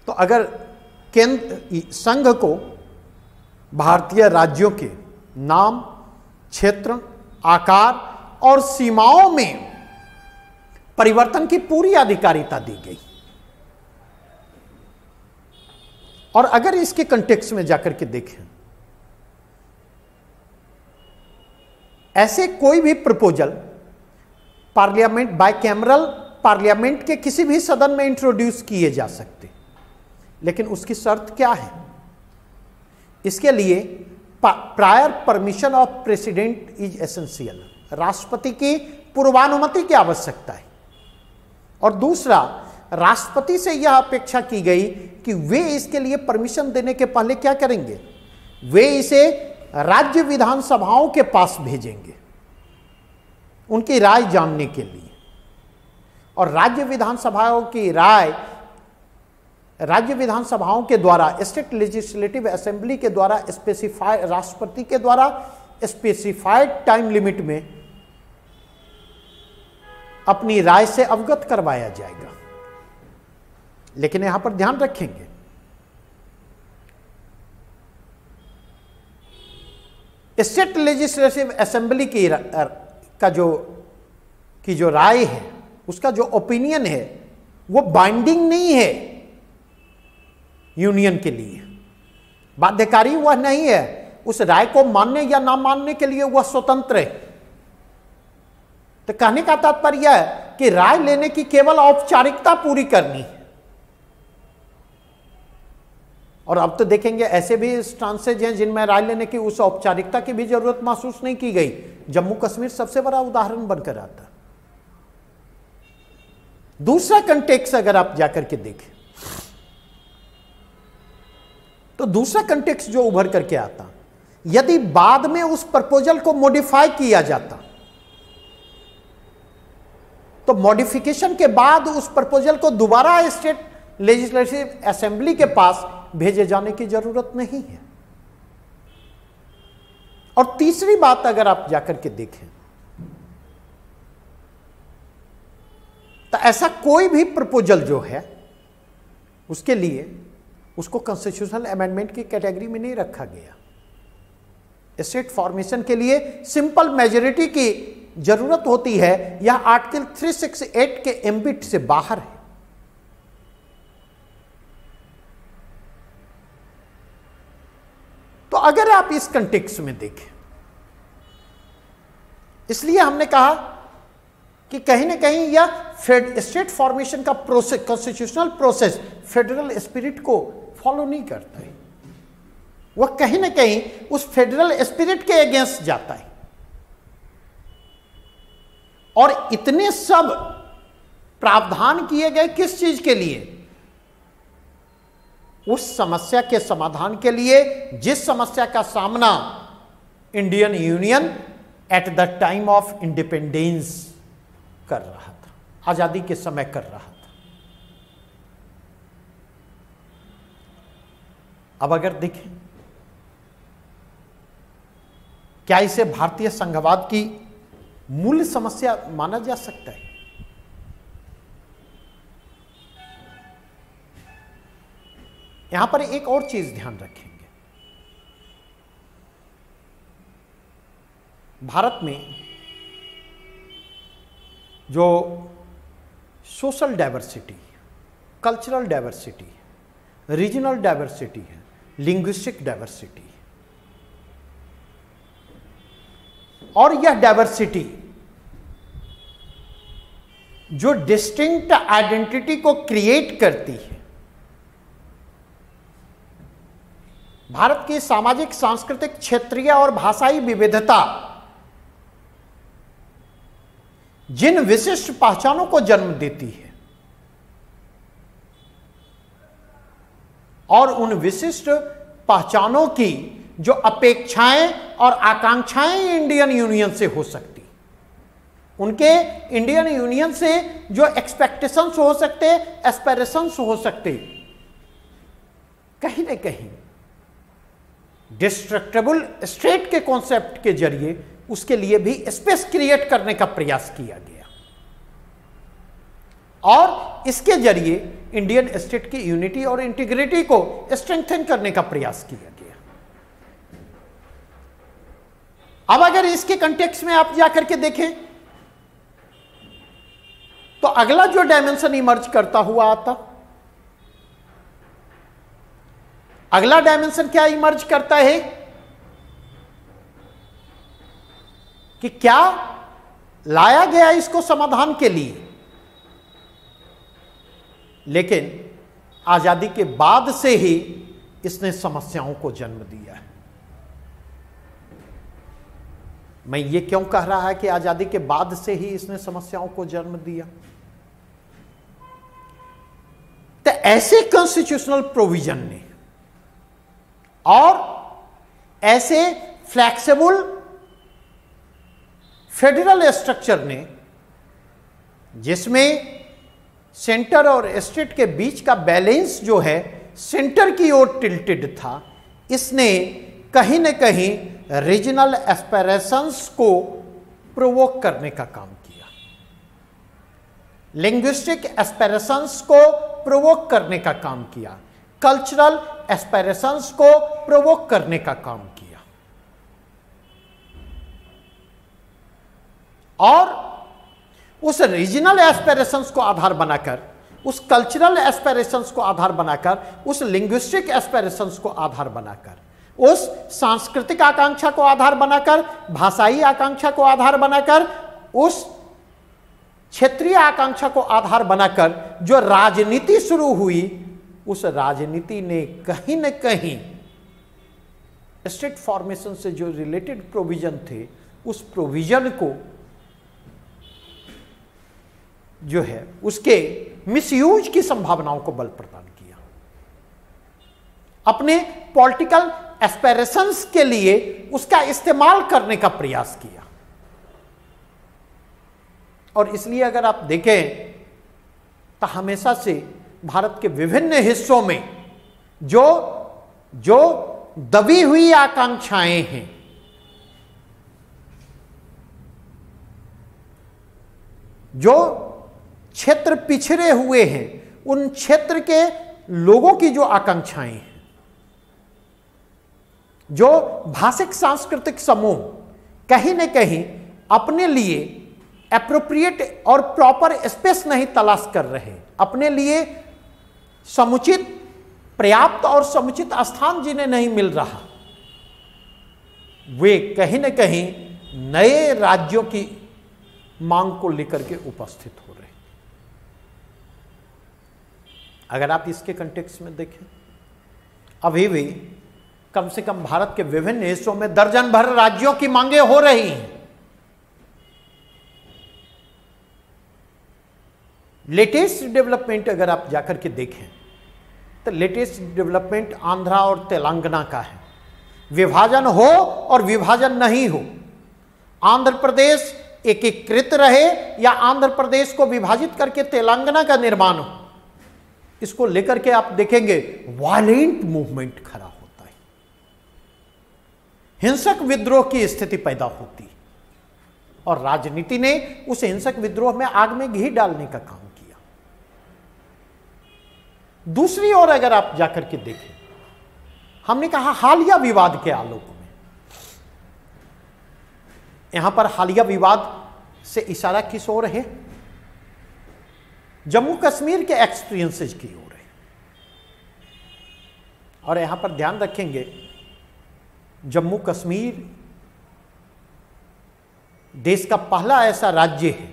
A: तो अगर केंद्र संघ को भारतीय राज्यों के नाम, क्षेत्र, आकार और सीमाओं में परिवर्तन की पूरी अधिकारिता दी गई, और अगर इसके कंटेक्स्ट में जाकर के देखें, ऐसे कोई भी प्रपोजल पार्लियामेंट, बाइकैमरल पार्लियामेंट के किसी भी सदन में इंट्रोड्यूस किए जा सकते, लेकिन उसकी शर्त क्या है? इसके लिए prior permission of president is essential, राष्ट्रपति की पूर्वानुमति की आवश्यकता है। और दूसरा, राष्ट्रपति से यह अपेक्षा की गई कि वे इसके लिए परमिशन देने के पहले क्या करेंगे, वे इसे राज्य विधानसभाओं के पास भेजेंगे उनकी राय जानने के लिए, और राज्य विधानसभाओं की राय राज्य विधानसभाओं के द्वारा, स्टेट लेजिस्लेटिव असेंबली के द्वारा स्पेसिफाइड, राष्ट्रपति के द्वारा स्पेसिफाइड टाइम लिमिट में अपनी राय से अवगत करवाया जाएगा। लेकिन यहां पर ध्यान रखेंगे, स्टेट लेजिस्लेटिव असेंबली की जो राय है, उसका जो ओपिनियन है, वो बाइंडिंग नहीं है यूनियन के लिए, बाध्यकारी वह नहीं है। उस राय को मानने या ना मानने के लिए वह स्वतंत्र है। तो कहने का तात्पर्य यह है कि राय लेने की केवल औपचारिकता पूरी करनी है। और अब तो देखेंगे ऐसे भी इंस्टांसेज हैं जिनमें राय लेने की उस औपचारिकता की भी जरूरत महसूस नहीं की गई। जम्मू कश्मीर सबसे बड़ा उदाहरण बनकर आता। दूसरा कंटेक्स्ट अगर आप जाकर के देखें तो दूसरा कंटेक्स्ट जो उभर करके आता, यदि बाद में उस प्रपोजल को मॉडिफाई किया जाता तो मॉडिफिकेशन के बाद उस प्रपोजल को दोबारा स्टेट लेजिस्लेटिव असेंबली के पास भेजे जाने की जरूरत नहीं है। और तीसरी बात अगर आप जाकर के देखें तो ऐसा कोई भी प्रपोजल जो है उसके लिए उसको कॉन्स्टिट्यूशनल अमेंडमेंट की कैटेगरी में नहीं रखा गया। स्टेट फॉर्मेशन के लिए सिंपल मेजॉरिटी की जरूरत होती है, यह आर्टिकल 368 के एम्बिट से बाहर है। तो अगर आप इस कंटेक्स्ट में देखें, इसलिए हमने कहा कि कहीं ना कहीं यह स्टेट फॉर्मेशन का process, constitutional process federal spirit को फॉलो नहीं करता है। वह कहीं ना कहीं उस फेडरल स्पिरिट के अगेंस्ट जाता है। और इतने सब प्रावधान किए गए किस चीज के लिए? उस समस्या के समाधान के लिए जिस समस्या का सामना Indian union at the time of independence कर रहा था, आजादी के समय कर रहा था। अब अगर देखें, क्या इसे भारतीय संघवाद की मूल समस्या माना जा सकता है? यहां पर एक और चीज ध्यान रखेंगे, भारत में जो social diversity, cultural diversity, regional diversity है, लिंग्विस्टिक डाइवर्सिटी, और यह डाइवर्सिटी जो डिस्टिंक्ट आइडेंटिटी को क्रिएट करती है, भारत की सामाजिक, सांस्कृतिक, क्षेत्रीय और भाषाई विविधता जिन विशिष्ट पहचानों को जन्म देती है और उन विशिष्ट पहचानों की जो अपेक्षाएं और आकांक्षाएं इंडियन यूनियन से हो सकती, उनके इंडियन यूनियन से जो एक्सपेक्टेशंस हो सकते, एस्पिरेशंस हो सकते, कहीं न कहीं डिस्ट्रक्टेबल स्टेट के कॉन्सेप्ट के जरिए उसके लिए भी स्पेस क्रिएट करने का प्रयास किया गया और इसके जरिए इंडियन स्टेट की यूनिटी और इंटीग्रिटी को स्ट्रेंथन करने का प्रयास किया गया। अब अगर इसके कंटेक्स्ट में आप जाकर के देखें तो अगला जो डायमेंशन इमर्ज करता हुआ आता, अगला डायमेंशन क्या इमर्ज करता है कि क्या लाया गया इसको समाधान के लिए, लेकिन आजादी के बाद से ही इसने समस्याओं को जन्म दिया है। मैं ये क्यों कह रहा है कि आजादी के बाद से ही इसने समस्याओं को जन्म दिया? तो ऐसे कॉन्स्टिट्यूशनल प्रोविजन ने और ऐसे फ्लैक्सिबल फेडरल स्ट्रक्चर ने, जिसमें सेंटर और स्टेट के बीच का बैलेंस जो है सेंटर की ओर टिल्टेड था, इसने कहीं न कहीं रीजनल एस्पिरेशंस को प्रोवोक करने का काम किया, लिंग्विस्टिक एस्पिरेशंस को प्रोवोक करने का काम किया, कल्चरल एस्पिरेशंस को प्रोवोक करने का काम किया और उस रीजनल एस्पिरेशंस को आधार बनाकर, उस कल्चरल एस्पिरेशंस को आधार बनाकर, उस लिंग्विस्टिक एस्पिरेशंस को आधार बनाकर, उस सांस्कृतिक आकांक्षा को आधार बनाकर, भाषाई आकांक्षा को आधार बनाकर, उस क्षेत्रीय आकांक्षा को आधार बनाकर जो राजनीति शुरू हुई, उस राजनीति ने कहीं न कहीं स्टेट फॉर्मेशन से जो रिलेटेड प्रोविजन थे, उस प्रोविजन को जो है उसके मिसयूज की संभावनाओं को बल प्रदान किया, अपने पॉलिटिकल एस्पिरेशंस के लिए उसका इस्तेमाल करने का प्रयास किया। और इसलिए अगर आप देखें तो हमेशा से भारत के विभिन्न हिस्सों में जो दबी हुई आकांक्षाएं हैं, जो क्षेत्र पिछड़े हुए हैं, उन क्षेत्र के लोगों की जो आकांक्षाएं हैं, जो भाषिक सांस्कृतिक समूह कहीं न कहीं अपने लिए एप्रोप्रिएट और प्रॉपर स्पेस नहीं तलाश कर रहे, अपने लिए समुचित, पर्याप्त और समुचित स्थान जिन्हें नहीं मिल रहा, वे कहीं न कहीं नए राज्यों की मांग को लेकर के उपस्थित हो रहे। अगर आप इसके कंटेक्स्ट में देखें, अभी भी कम से कम भारत के विभिन्न हिस्सों में दर्जन भर राज्यों की मांगे हो रही हैं। लेटेस्ट डेवलपमेंट अगर आप जाकर के देखें तो लेटेस्ट डेवलपमेंट आंध्रा और तेलंगाना का है। विभाजन हो और विभाजन नहीं हो, आंध्र प्रदेश एकीकृत रहे या आंध्र प्रदेश को विभाजित करके तेलंगाना का निर्माण हो, इसको लेकर के आप देखेंगे वायलेंट मूवमेंट खड़ा होता है, हिंसक विद्रोह की स्थिति पैदा होती है और राजनीति ने उस हिंसक विद्रोह में आग में घी डालने का काम किया। दूसरी ओर अगर आप जाकर के देखें, हमने कहा हालिया विवाद के आलोक में, यहां पर हालिया विवाद से इशारा किस ओर है? जम्मू कश्मीर के एक्सपीरियंसेस की ओर है। और यहां पर ध्यान रखेंगे, जम्मू कश्मीर देश का पहला ऐसा राज्य है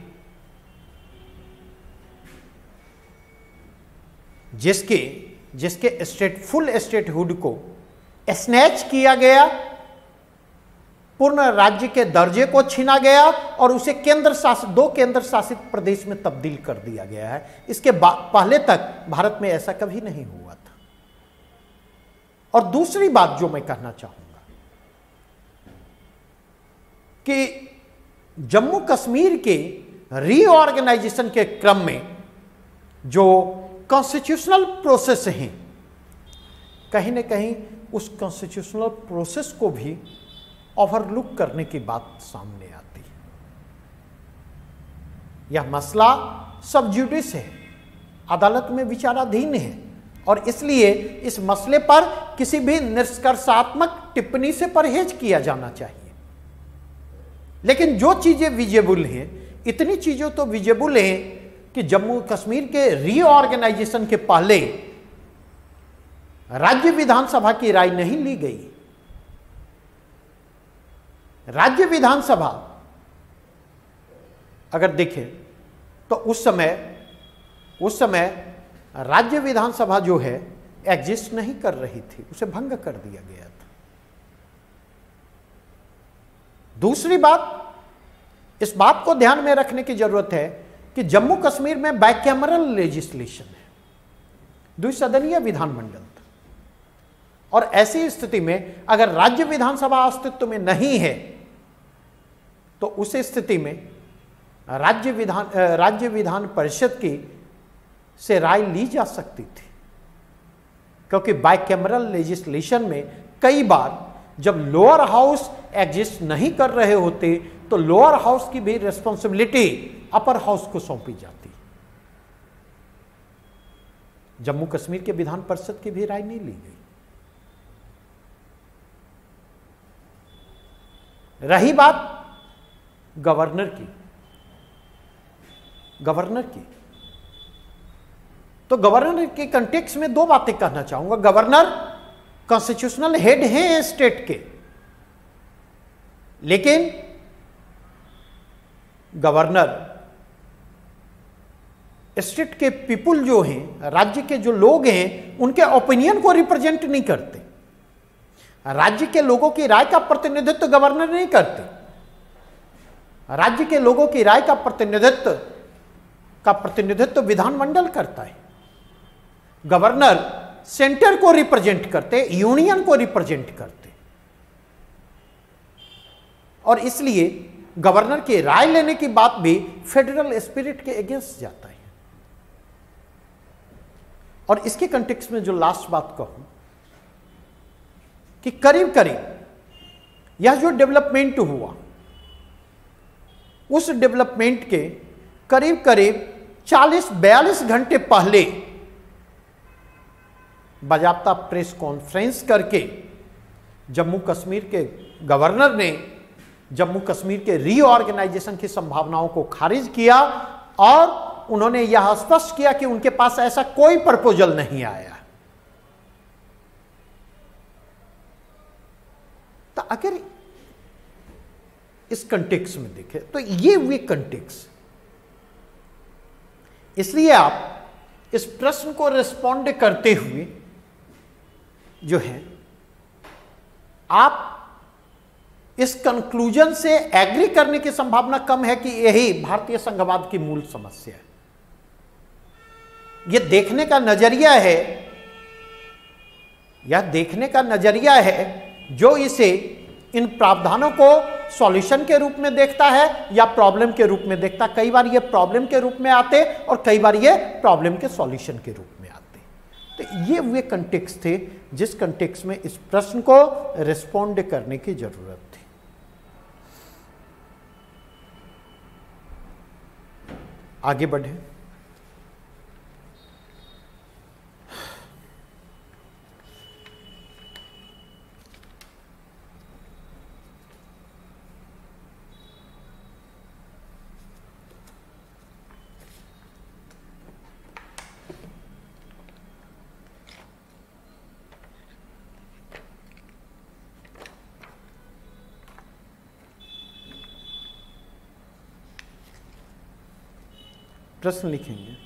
A: जिसके फुल स्टेटहुड को स्नैच किया गया, पूर्ण राज्य के दर्जे को छीना गया और उसे दो केंद्र शासित प्रदेश में तब्दील कर दिया गया है। इसके पहले तक भारत में ऐसा कभी नहीं हुआ था। और दूसरी बात जो मैं कहना चाहूंगा कि जम्मू कश्मीर के रीऑर्गेनाइजेशन के क्रम में जो कॉन्स्टिट्यूशनल प्रोसेस हैं, कहीं ना कहीं उस कॉन्स्टिट्यूशनल प्रोसेस को भी ओवरलुक करने की बात सामने आती है। यह मसला सब जुडिस है, अदालत में विचाराधीन है और इसलिए इस मसले पर किसी भी निष्कर्षात्मक टिप्पणी से परहेज किया जाना चाहिए। लेकिन जो चीजें विजिबल हैं, इतनी चीजों तो विजिबल हैं कि जम्मू कश्मीर के रीऑर्गेनाइजेशन के पहले राज्य विधानसभा की राय नहीं ली गई। राज्य विधानसभा अगर देखें तो उस समय राज्य विधानसभा जो है एग्जिस्ट नहीं कर रही थी, उसे भंग कर दिया गया था। दूसरी बात, इस बात को ध्यान में रखने की जरूरत है कि जम्मू कश्मीर में बाइकैमरल लेजिस्लेशन है, द्विसदनीय विधानमंडल था। और ऐसी स्थिति में अगर राज्य विधानसभा अस्तित्व में नहीं है तो उस स्थिति में राज्य विधान परिषद की से राय ली जा सकती थी, क्योंकि बाइकैमरल लेजिस्लेशन में कई बार जब लोअर हाउस एग्जिस्ट नहीं कर रहे होते तो लोअर हाउस की भी रिस्पॉन्सिबिलिटी अपर हाउस को सौंपी जाती। जम्मू कश्मीर के विधान परिषद की भी राय नहीं ली गई। रही बात गवर्नर की, तो गवर्नर के कंटेक्स्ट में दो बातें कहना चाहूंगा। गवर्नर कॉन्स्टिट्यूशनल हेड हैं स्टेट के, लेकिन गवर्नर स्टेट के पीपुल जो हैं, राज्य के जो लोग हैं, उनके ओपिनियन को रिप्रेजेंट नहीं करते। राज्य के लोगों की राय का प्रतिनिधित्व गवर्नर नहीं करते। राज्य के लोगों की राय का प्रतिनिधित्व विधानमंडल करता है। गवर्नर सेंटर को रिप्रेजेंट करते, यूनियन को रिप्रेजेंट करते, और इसलिए गवर्नर की राय लेने की बात भी फेडरल स्पिरिट के अगेंस्ट जाता है। और इसके कंटेक्स्ट में जो लास्ट बात कहूं कि करीब करीब यह जो डेवलपमेंट हुआ, उस डेवलपमेंट के करीब करीब 40-42 घंटे पहले बाजाप्ता प्रेस कॉन्फ्रेंस करके जम्मू कश्मीर के गवर्नर ने जम्मू कश्मीर के रीऑर्गेनाइजेशन की संभावनाओं को खारिज किया और उन्होंने यह स्पष्ट किया कि उनके पास ऐसा कोई प्रपोजल नहीं आया। तो अगर इस कंटेक्स्ट में देखें तो ये वे कंटेक्स्ट, इसलिए आप इस प्रश्न को रिस्पॉन्ड करते हुए जो है आप इस कंक्लूजन से एग्री करने की संभावना कम है कि यही भारतीय संघवाद की मूल समस्या है। यह देखने का नजरिया है, जो इसे इन प्रावधानों को सॉल्यूशन के रूप में देखता है या प्रॉब्लम के रूप में देखता। कई बार ये प्रॉब्लम के रूप में आते और कई बार ये प्रॉब्लम के सॉल्यूशन के रूप में आते। तो ये वे कंटेक्स्ट थे जिस कंटेक्स्ट में इस प्रश्न को रिस्पॉन्ड करने की जरूरत थी। आगे बढ़े। प्रश्न लिखेंगे।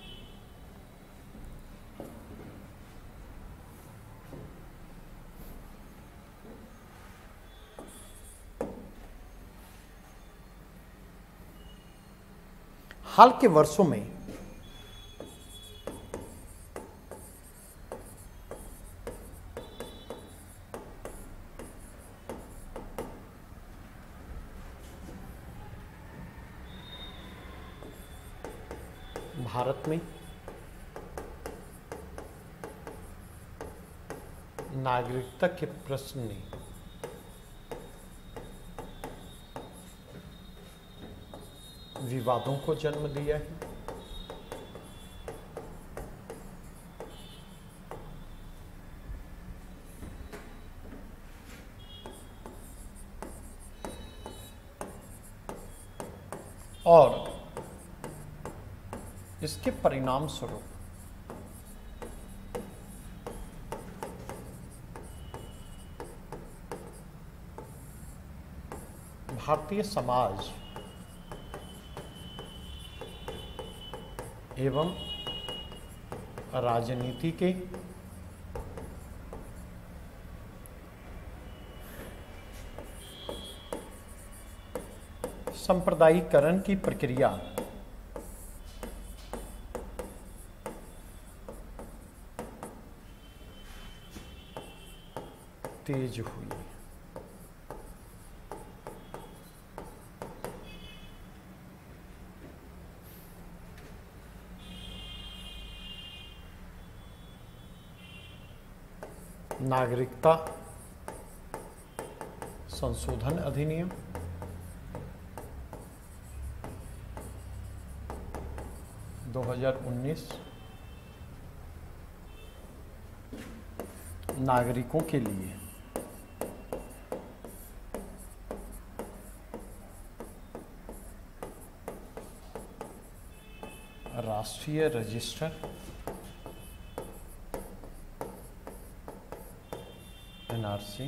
A: हाल के वर्षों में भारत में नागरिकता के प्रश्न ने विवादों को जन्म दिया है। और इसके परिणाम स्वरूप भारतीय समाज एवं राजनीति के सांप्रदायिकरण की प्रक्रिया तेज हुई। नागरिकता संशोधन अधिनियम 2019 नागरिकों के लिए राष्ट्रीय रजिस्टर NRC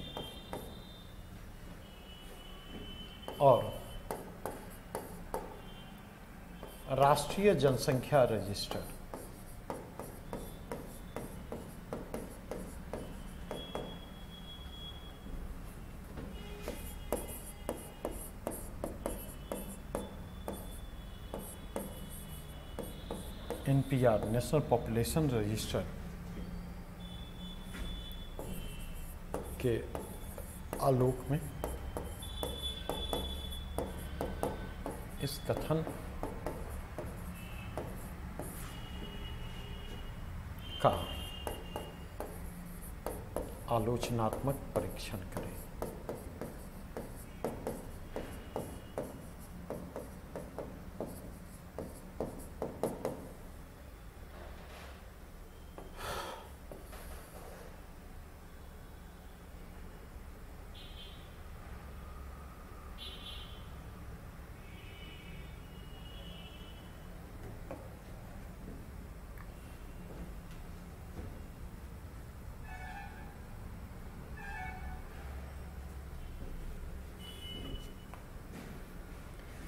A: और राष्ट्रीय जनसंख्या register NPR national population register के आलोक में इस कथन का आलोचनात्मक परीक्षण करें।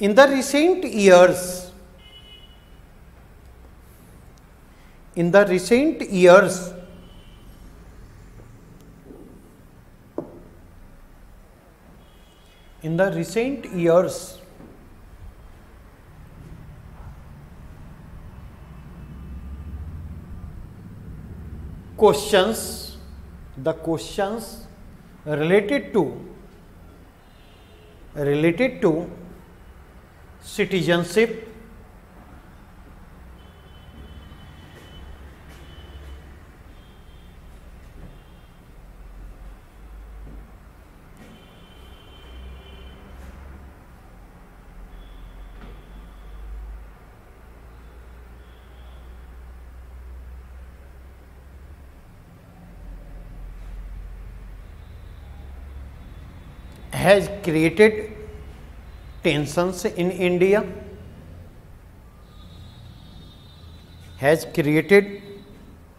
A: In the recent years, in the recent years, the questions related to citizenship, has created tensions in India, has created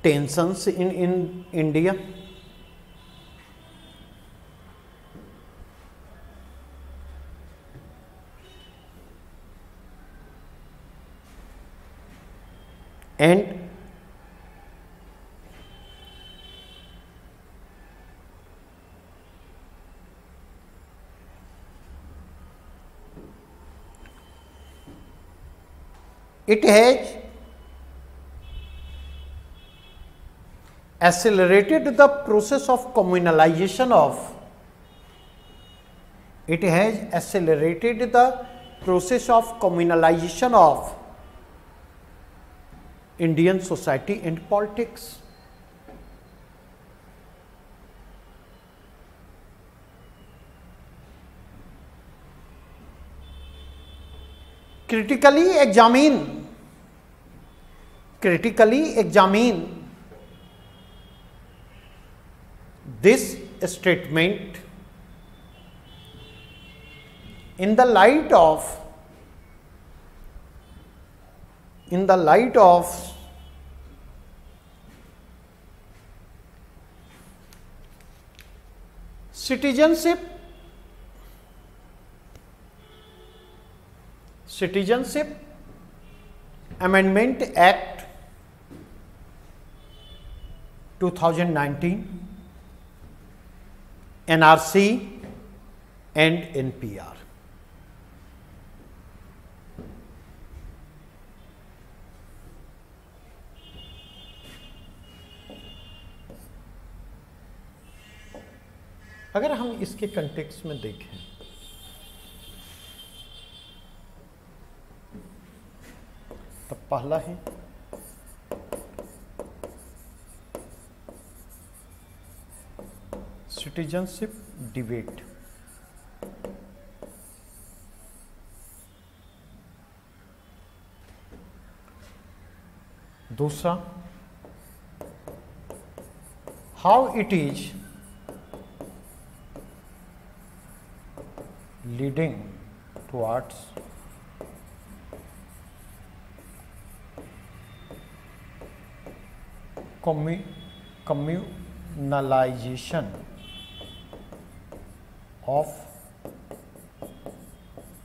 A: tensions in India. and it has accelerated the process of communalization of Indian society and politics. Critically examine this statement in the light of Citizenship Amendment Act 2019, NRC and NPR. अगर हम इसके context में देखें तो पहला है citizenship debate, दूसरा how it is leading towards communalization of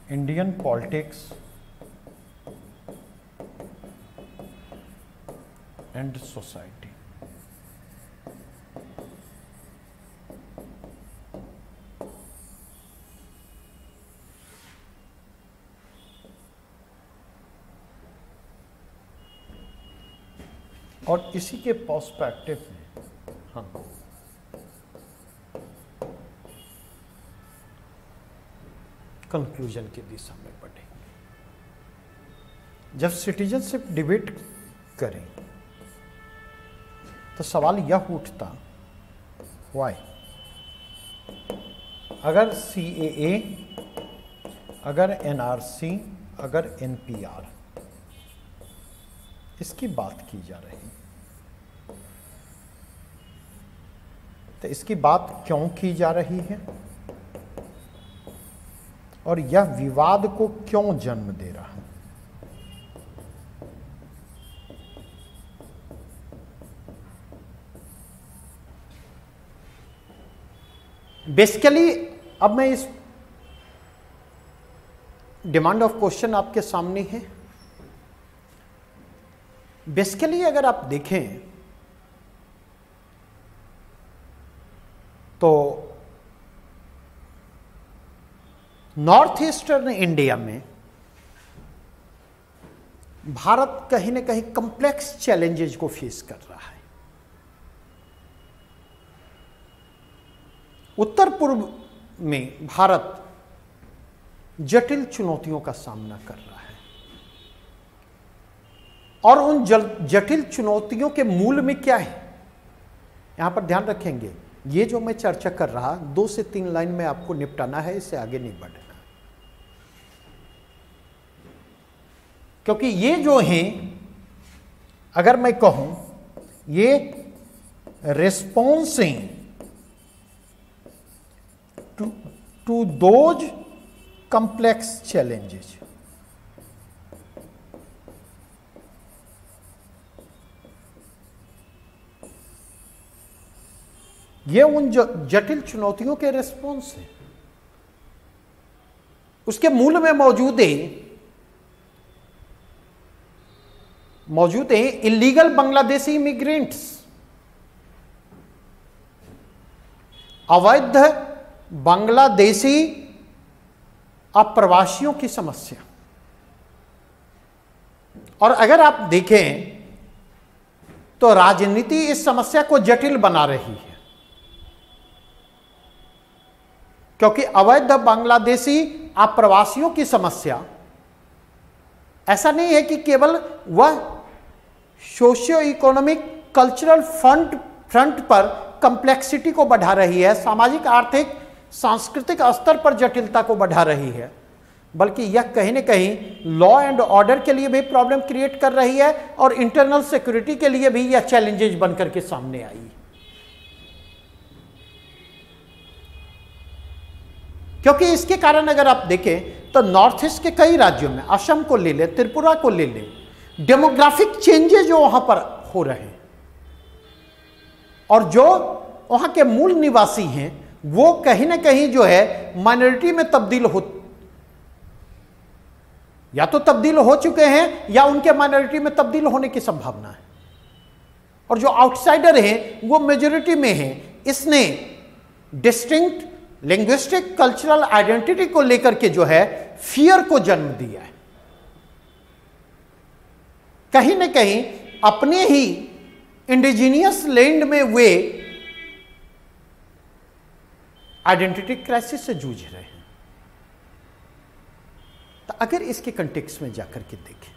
A: Indian politics and society. और इसी के पर्सपेक्टिव में हम कंक्लूजन की दिशा में बढ़ेंगे। जब सिटीजनशिप डिबेट करें तो सवाल यह उठता, व्हाई अगर CAA, अगर NRC, अगर NPR इसकी बात की जा रही, तो इसकी बात क्यों की जा रही है और यह विवाद को क्यों जन्म दे रहा है? बेसिकली अब मैं इस डिमांड ऑफ क्वेश्चन आपके सामने है। बेसिकली अगर आप देखें तो नॉर्थ ईस्टर्न इंडिया में भारत कहीं ना कहीं कॉम्प्लेक्स चैलेंजेस को फेस कर रहा है। उत्तर पूर्व में भारत जटिल चुनौतियों का सामना कर रहा है और उन जटिल चुनौतियों के मूल में क्या है, यहां पर ध्यान रखेंगे। ये जो मैं चर्चा कर रहा 2 से 3 लाइन में आपको निपटाना है, इससे आगे नहीं बढ़ना, क्योंकि ये जो हैं, अगर मैं कहूं ये रिस्पॉन्सिंग टू दोज complex challenges. ये उन जटिल चुनौतियों के रिस्पॉन्स है, उसके मूल में मौजूद है मौजूद हैं इलीगल बांग्लादेशी इमिग्रेंट्स, अवैध बांग्लादेशी अप्रवासियों की समस्या। और अगर आप देखें तो राजनीति इस समस्या को जटिल बना रही है, क्योंकि अवैध बांग्लादेशी अप्रवासियों की समस्या ऐसा नहीं है कि केवल वह सोशियो इकोनॉमिक कल्चरल फ्रंट पर कॉम्प्लेक्सिटी को बढ़ा रही है, सामाजिक आर्थिक सांस्कृतिक स्तर पर जटिलता को बढ़ा रही है, बल्कि यह कहीं न कहीं लॉ एंड ऑर्डर के लिए भी प्रॉब्लम क्रिएट कर रही है और इंटरनल सिक्योरिटी के लिए भी यह चैलेंजेस बनकर के सामने आई है। क्योंकि इसके कारण अगर आप देखें तो नॉर्थ ईस्ट के कई राज्यों में, असम को ले ले, त्रिपुरा को ले ले, डेमोग्राफिक चेंजेस जो वहां पर हो रहे हैं और जो वहां के मूल निवासी हैं वो कहीं ना कहीं जो है माइनॉरिटी में तब्दील या तो तब्दील हो चुके हैं या उनके माइनॉरिटी में तब्दील होने की संभावना है, और जो आउटसाइडर हैं वो मेजॉरिटी में हैं। इसने डिस्टिंक्ट लिंग्विस्टिक कल्चरल आइडेंटिटी को लेकर के जो है फियर को जन्म दिया है। कहीं ना कहीं अपने ही इंडिजीनियस लैंड में वे आइडेंटिटी क्राइसिस से जूझ रहे हैं। तो अगर इसके कंटेक्स्ट में जाकर के देखें,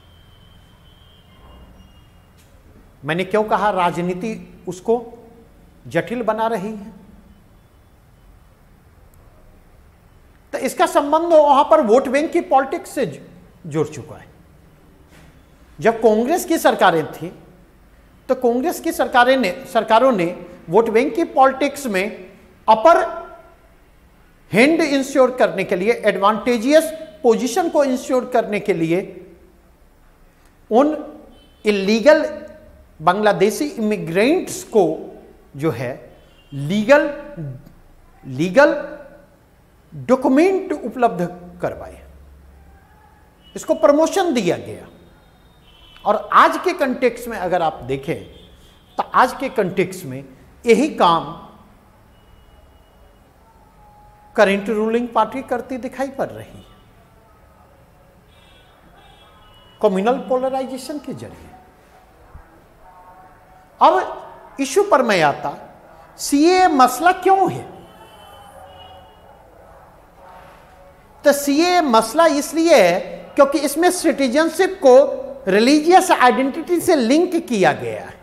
A: मैंने क्यों कहा राजनीति उसको जटिल बना रही है, तो इसका संबंध वहां पर वोट बैंक की पॉलिटिक्स से जुड़ चुका है। जब कांग्रेस की सरकारें थी तो कांग्रेस की सरकारों ने वोट बैंक की पॉलिटिक्स में अपर हैंड इंश्योर करने के लिए, एडवांटेजियस पोजीशन को इंश्योर करने के लिए उन इलीगल बांग्लादेशी इमिग्रेंट्स को जो है लीगल डॉक्यूमेंट उपलब्ध करवाए, इसको प्रमोशन दिया गया। और आज के कंटेक्स्ट में अगर आप देखें तो आज के कंटेक्स्ट में यही काम करंट रूलिंग पार्टी करती दिखाई पड़ रही है, कम्युनल पोलराइजेशन के जरिए। अब इशू पर मैं आता, सीए मसला क्यों है? तो सीए मसला इसलिए है क्योंकि इसमें सिटीजनशिप को रिलीजियस आइडेंटिटी से लिंक किया गया है।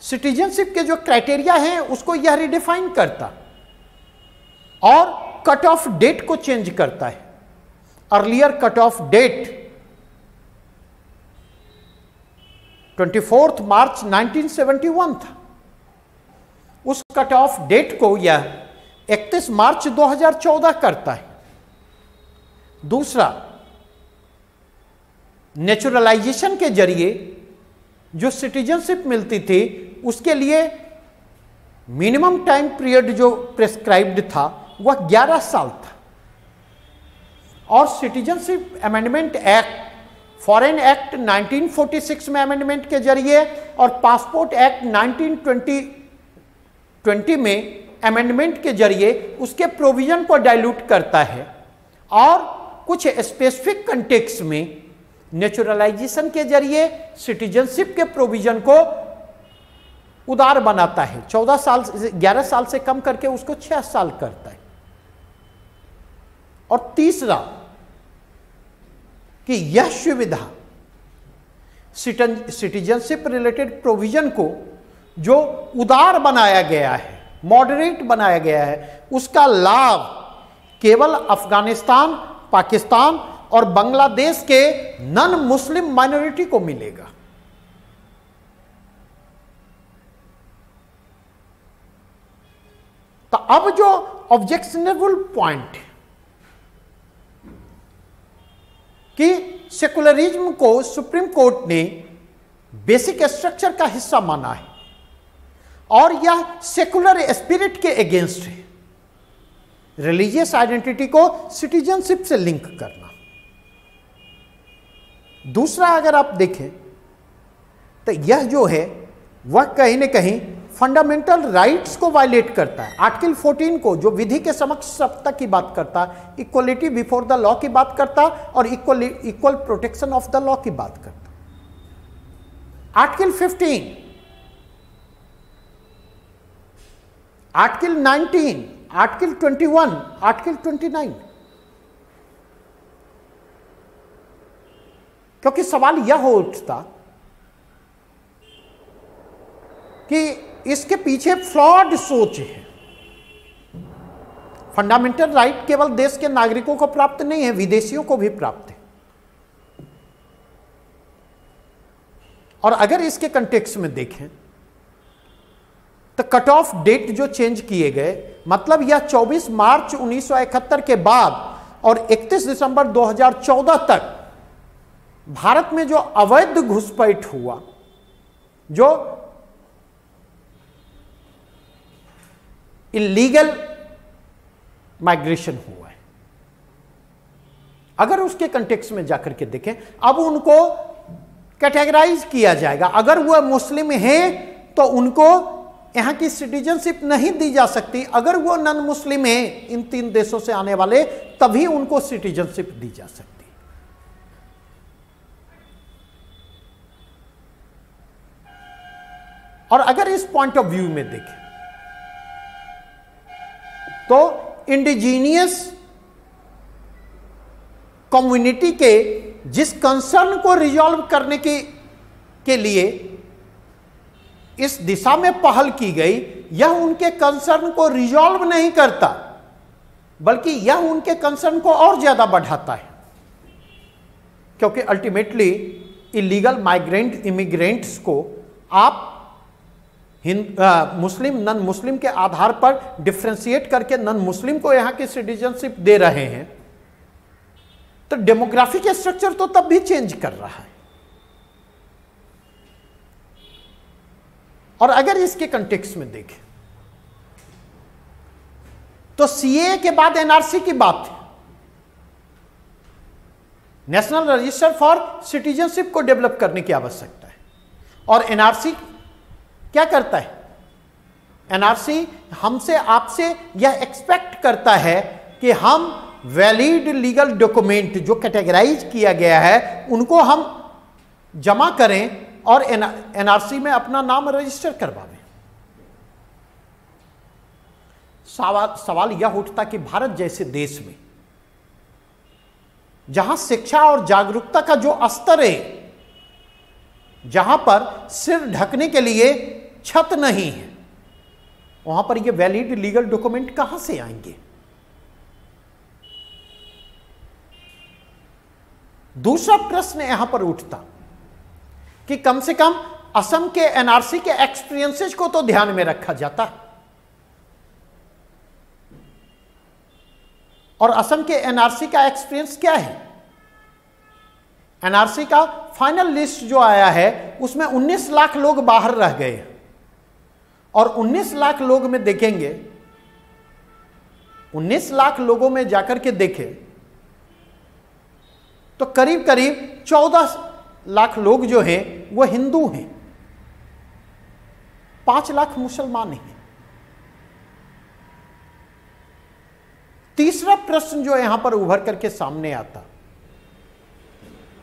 A: सिटीजनशिप के जो क्राइटेरिया हैं उसको यह रिडिफाइन करता और कट ऑफ डेट को चेंज करता है। अर्लियर कट ऑफ डेट 24 मार्च 1971 था, उस कट ऑफ डेट को यह 31 मार्च 2014 करता है। दूसरा, नेचुरलाइजेशन के जरिए जो सिटीजनशिप मिलती थी उसके लिए मिनिमम टाइम पीरियड जो प्रेस्क्राइब्ड था वह 11 साल था। और citizenship amendment act, foreign act 1946 में अमेंडमेंट के जरिए और पासपोर्ट एक्ट 1920 में अमेंडमेंट के जरिए उसके प्रोविजन को डाइल्यूट करता है और कुछ स्पेसिफिक कंटेक्स्ट में नेचुरलाइजेशन के जरिए सिटीजनशिप के प्रोविजन को उदार बनाता है। 14 साल 11 साल से कम करके उसको 6 साल करता है। और तीसरा कि यह सुविधा सिटीजनशिप रिलेटेड प्रोविजन को जो उदार बनाया गया है, मॉडरेट बनाया गया है, उसका लाभ केवल अफगानिस्तान, पाकिस्तान और बांग्लादेश के नॉन मुस्लिम माइनॉरिटी को मिलेगा। तो अब जो ऑब्जेक्शनेबल पॉइंट कि सेकुलरिज्म को सुप्रीम कोर्ट ने बेसिक स्ट्रक्चर का हिस्सा माना है और यह सेकुलर स्पिरिट के अगेंस्ट है, रिलीजियस आइडेंटिटी को सिटीजनशिप से लिंक करना। दूसरा अगर आप देखें तो यह जो है वह कहीं न कहीं फंडामेंटल राइट्स को वायलेट करता है। आर्टिकल 14 को, जो विधि के समक्ष समता की बात करता है, इक्वलिटी बिफोर द लॉ की बात करता और equal protection of the law की बात करता। Article 15, article 19, article 21, article 29। क्योंकि सवाल यह हो उठता कि इसके पीछे फ्लॉड सोच है। फंडामेंटल राइट केवल देश के नागरिकों को प्राप्त नहीं है, विदेशियों को भी प्राप्त है। और अगर इसके कंटेक्स्ट में देखें तो कट ऑफ डेट जो चेंज किए गए, मतलब यह 24 मार्च 1971 के बाद और 31 दिसंबर 2014 तक भारत में जो अवैध घुसपैठ हुआ, जो इलीगल माइग्रेशन हुआ है, अगर उसके कंटेक्स्ट में जाकर के देखें, अब उनको कैटेगराइज किया जाएगा। अगर वह मुस्लिम हैं तो उनको यहां की सिटीजनशिप नहीं दी जा सकती। अगर वो नॉन मुस्लिम हैं, इन 3 देशों से आने वाले, तभी उनको सिटीजनशिप दी जा सकती। और अगर इस पॉइंट ऑफ व्यू में देखें तो इंडिजीनियस कम्युनिटी के जिस कंसर्न को रिजॉल्व करने के लिए इस दिशा में पहल की गई, यह उनके कंसर्न को रिजॉल्व नहीं करता, बल्कि यह उनके कंसर्न को और ज्यादा बढ़ाता है। क्योंकि अल्टीमेटली इलीगल माइग्रेंट इमिग्रेंट्स को आप मुस्लिम नॉन मुस्लिम के आधार पर डिफ्रेंशिएट करके नॉन मुस्लिम को यहां की सिटीजनशिप दे रहे हैं, तो डेमोग्राफिक स्ट्रक्चर तो तब भी चेंज कर रहा है। और अगर इसके कंटेक्स्ट में देखें तो सीए के बाद एनआरसी की बात है। नेशनल रजिस्टर फॉर सिटीजनशिप को डेवलप करने की आवश्यकता है। और एनआरसी क्या करता है? एनआरसी हमसे आपसे यह एक्सपेक्ट करता है कि हम वैलिड लीगल डॉक्यूमेंट जो कैटेगराइज किया गया है उनको हम जमा करें और एनआरसी में अपना नाम रजिस्टर करवावें। सवाल यह उठता कि भारत जैसे देश में जहां शिक्षा और जागरूकता का जो स्तर है, जहां पर सिर ढकने के लिए छत नहीं है, वहां पर ये वैलिड लीगल डॉक्यूमेंट कहां से आएंगे? दूसरा प्रश्न यहां पर उठता कि कम से कम असम के एनआरसी के एक्सपीरियंसेस को तो ध्यान में रखा जाता। और असम के एनआरसी का एक्सपीरियंस क्या है? एनआरसी का फाइनल लिस्ट जो आया है उसमें 19 लाख लोग बाहर रह गए। और 19 लाख लोग में देखेंगे, 19 लाख लोगों में जाकर के देखें तो करीब करीब 14 लाख लोग जो हैं वो हिंदू हैं, 5 लाख मुसलमान हैं। तीसरा प्रश्न जो यहां पर उभर करके सामने आता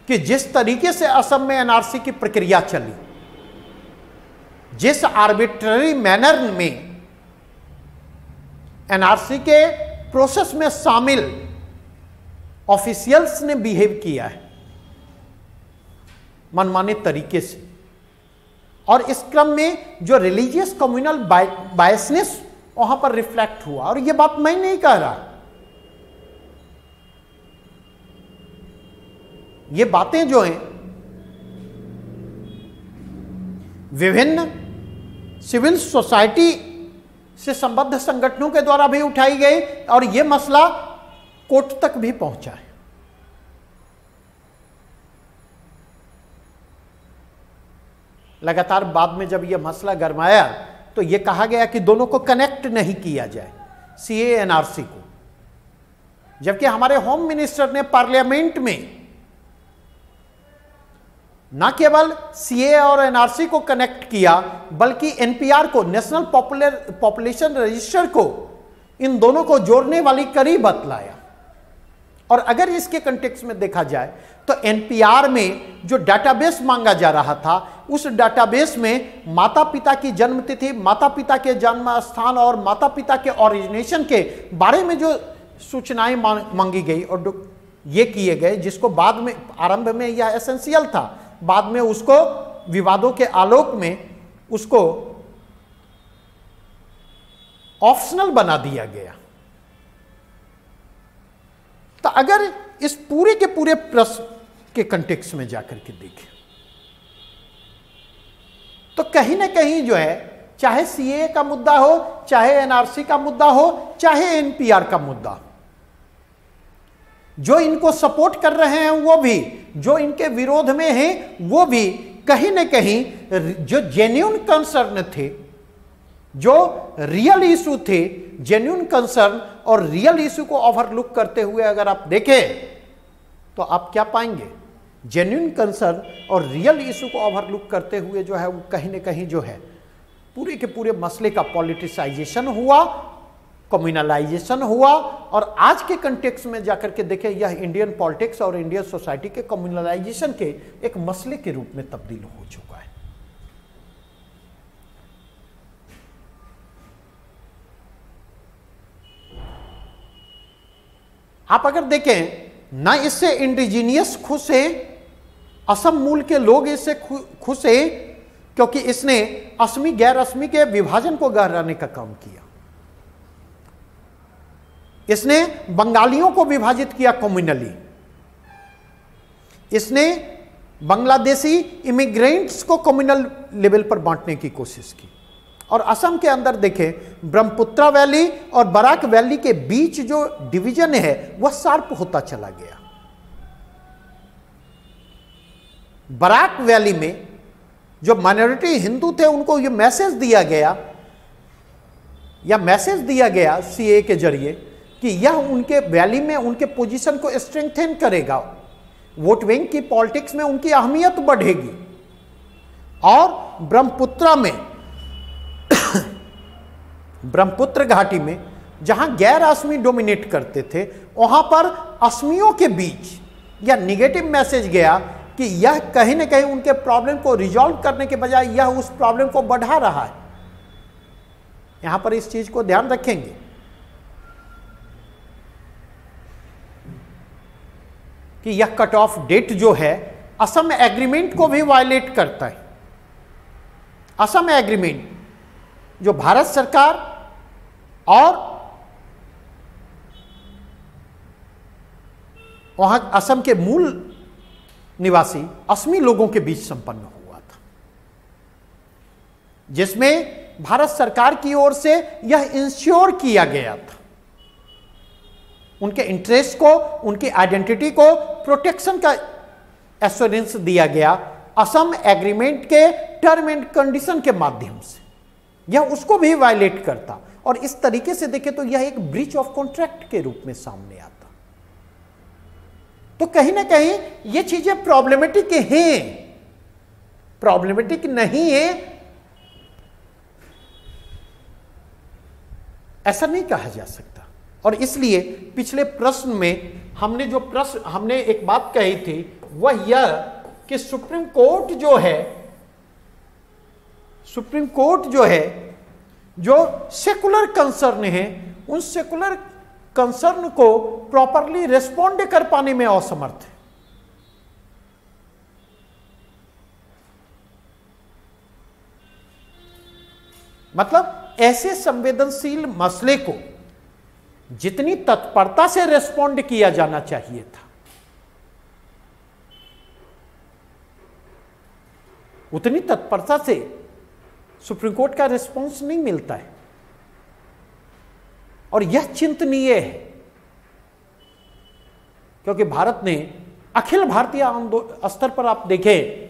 A: कि जिस तरीके से असम में एनआरसी की प्रक्रिया चली, जिस आर्बिट्ररी मैनर में एनआरसी के प्रोसेस में शामिल ऑफिशियल्स ने बिहेव किया है मनमाने तरीके से, और इस क्रम में जो रिलीजियस कम्युनल बायसनेस वहां पर रिफ्लेक्ट हुआ। और यह बात मैं नहीं कह रहा, ये बातें जो हैं विभिन्न सिविल सोसाइटी से संबद्ध संगठनों के द्वारा भी उठाई गई और यह मसला कोर्ट तक भी पहुंचा है। लगातार बाद में जब यह मसला गरमाया तो यह कहा गया कि दोनों को कनेक्ट नहीं किया जाए, सीए एनआरसी को, जबकि हमारे होम मिनिस्टर ने पार्लियामेंट में ना केवल सीए और एनआरसी को कनेक्ट किया, बल्कि एनपीआर को, नेशनल पॉपुलेशन रजिस्टर को, इन दोनों को जोड़ने वाली कड़ी बतलाया। और अगर इसके कंटेक्स्ट में देखा जाए तो एनपीआर में जो डाटाबेस मांगा जा रहा था, उस डाटाबेस में माता पिता की जन्म तिथि, माता पिता के जन्म स्थान और माता पिता के ओरिजिनेशन के बारे में जो सूचनाएं मांगी गई और ये किए गए, जिसको बाद में, आरंभ में यह एसेंशियल था, बाद में उसको विवादों के आलोक में उसको ऑप्शनल बना दिया गया। तो अगर इस पूरे के पूरे प्रश्न के कंटेक्स्ट में जाकर के देखें तो कहीं ना कहीं जो है, चाहे सीए का मुद्दा हो, चाहे एनआरसी का मुद्दा हो, चाहे एनपीआर का मुद्दा हो, जो इनको सपोर्ट कर रहे हैं वो भी, जो इनके विरोध में हैं वो भी, कहीं ना कहीं जो जेन्युइन कंसर्न थे, जो रियल इशू थे, जेन्युइन कंसर्न और रियल इशू को ओवरलुक करते हुए अगर आप देखें तो आप क्या पाएंगे? जेन्युइन कंसर्न और रियल इशू को ओवरलुक करते हुए जो है वो कहीं ना कहीं जो है पूरे के पूरे मसले का पॉलिटिसाइजेशन हुआ, कम्युनलाइजेशन हुआ। और आज के कंटेक्स्ट में जाकर के देखें, यह इंडियन पॉलिटिक्स और इंडियन सोसाइटी के कम्युनलाइजेशन के एक मसले के रूप में तब्दील हो चुका है। आप अगर देखें ना, इससे इंडिजीनियस खुश है, असम मूल के लोग इससे खुश है, क्योंकि इसने असमी गैर असमी के विभाजन को गहराने का काम किया। इसने बंगालियों को विभाजित किया कम्युनली। इसने बांग्लादेशी इमिग्रेंट्स को कम्युनल लेवल पर बांटने की कोशिश की। और असम के अंदर देखें, ब्रह्मपुत्रा वैली और बराक वैली के बीच जो डिवीजन है वह शार्प होता चला गया। बराक वैली में जो माइनॉरिटी हिंदू थे उनको ये मैसेज दिया गया सीए के जरिए कि यह उनके वैली में उनके पोजीशन को स्ट्रेंथन करेगा, वोट बैंक की पॉलिटिक्स में उनकी अहमियत बढ़ेगी। और ब्रह्मपुत्रा में ब्रह्मपुत्र घाटी में जहां गैर असमी डोमिनेट करते थे, वहां पर असमियों के बीच यह निगेटिव मैसेज गया कि यह कहीं ना कहीं उनके प्रॉब्लम को रिजॉल्व करने के बजाय यह उस प्रॉब्लम को बढ़ा रहा है। यहां पर इस चीज को ध्यान रखेंगे। कि यह कट ऑफ डेट जो है असम एग्रीमेंट को भी वायलेट करता है। असम एग्रीमेंट जो भारत सरकार और वहां असम के मूल निवासी असमी लोगों के बीच संपन्न हुआ था, जिसमें भारत सरकार की ओर से यह इंश्योर किया गया था, उनके इंटरेस्ट को, उनकी आइडेंटिटी को प्रोटेक्शन का एश्योरेंस दिया गया असम एग्रीमेंट के टर्म एंड कंडीशन के माध्यम से। यह उसको भी वायलेट करता और इस तरीके से देखें तो यह एक ब्रीच ऑफ कॉन्ट्रैक्ट के रूप में सामने आता। तो कहीं ना कहीं ये चीजें प्रॉब्लमेटिक हैं, प्रॉब्लमेटिक नहीं है ऐसा नहीं कहा जा सकता। और इसलिए पिछले प्रश्न में हमने एक बात कही थी, वह यह कि सुप्रीम कोर्ट जो है जो सेकुलर कंसर्न है, उन सेकुलर कंसर्न को प्रॉपरली रिस्पॉन्ड कर पाने में असमर्थ है। मतलब ऐसे संवेदनशील मसले को जितनी तत्परता से रिस्पॉन्ड किया जाना चाहिए था, उतनी तत्परता से सुप्रीम कोर्ट का रिस्पॉन्स नहीं मिलता है। और यह चिंतनीय है, क्योंकि भारत ने अखिल भारतीय स्तर पर आप देखें,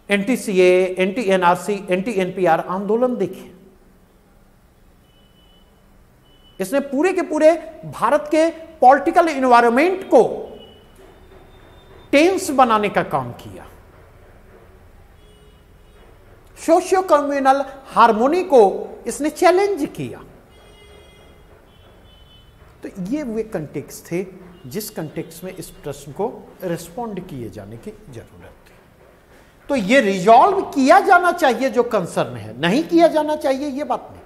A: anti CA, anti NRC, anti NPR आंदोलन देखें, इसने पूरे के पूरे भारत के पॉलिटिकल एनवायरनमेंट को टेंस बनाने का काम किया, सोशियो कम्युनल हार्मोनी को इसने चैलेंज किया। तो ये वे कंटेक्स्ट थे जिस कंटेक्स्ट में इस प्रश्न को रिस्पॉन्ड किए जाने की जरूरत थी। तो ये रिजॉल्व किया जाना चाहिए जो कंसर्न है, नहीं किया जाना चाहिए ये बात नहीं।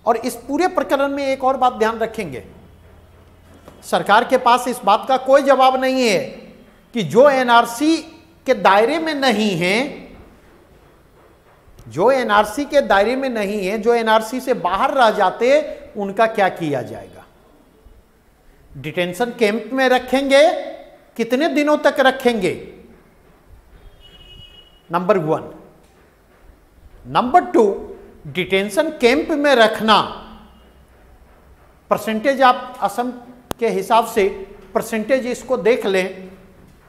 A: और इस पूरे प्रकरण में एक और बात ध्यान रखेंगे, सरकार के पास इस बात का कोई जवाब नहीं है कि जो एनआरसी के दायरे में नहीं है, जो एनआरसी के दायरे में नहीं है, जो एनआरसी से बाहर रह जाते, उनका क्या किया जाएगा। डिटेंशन कैंप में रखेंगे, कितने दिनों तक रखेंगे, नंबर 1। नंबर 2, डिटेंशन कैंप में रखना, परसेंटेज आप असम के हिसाब से परसेंटेज इसको देख लें,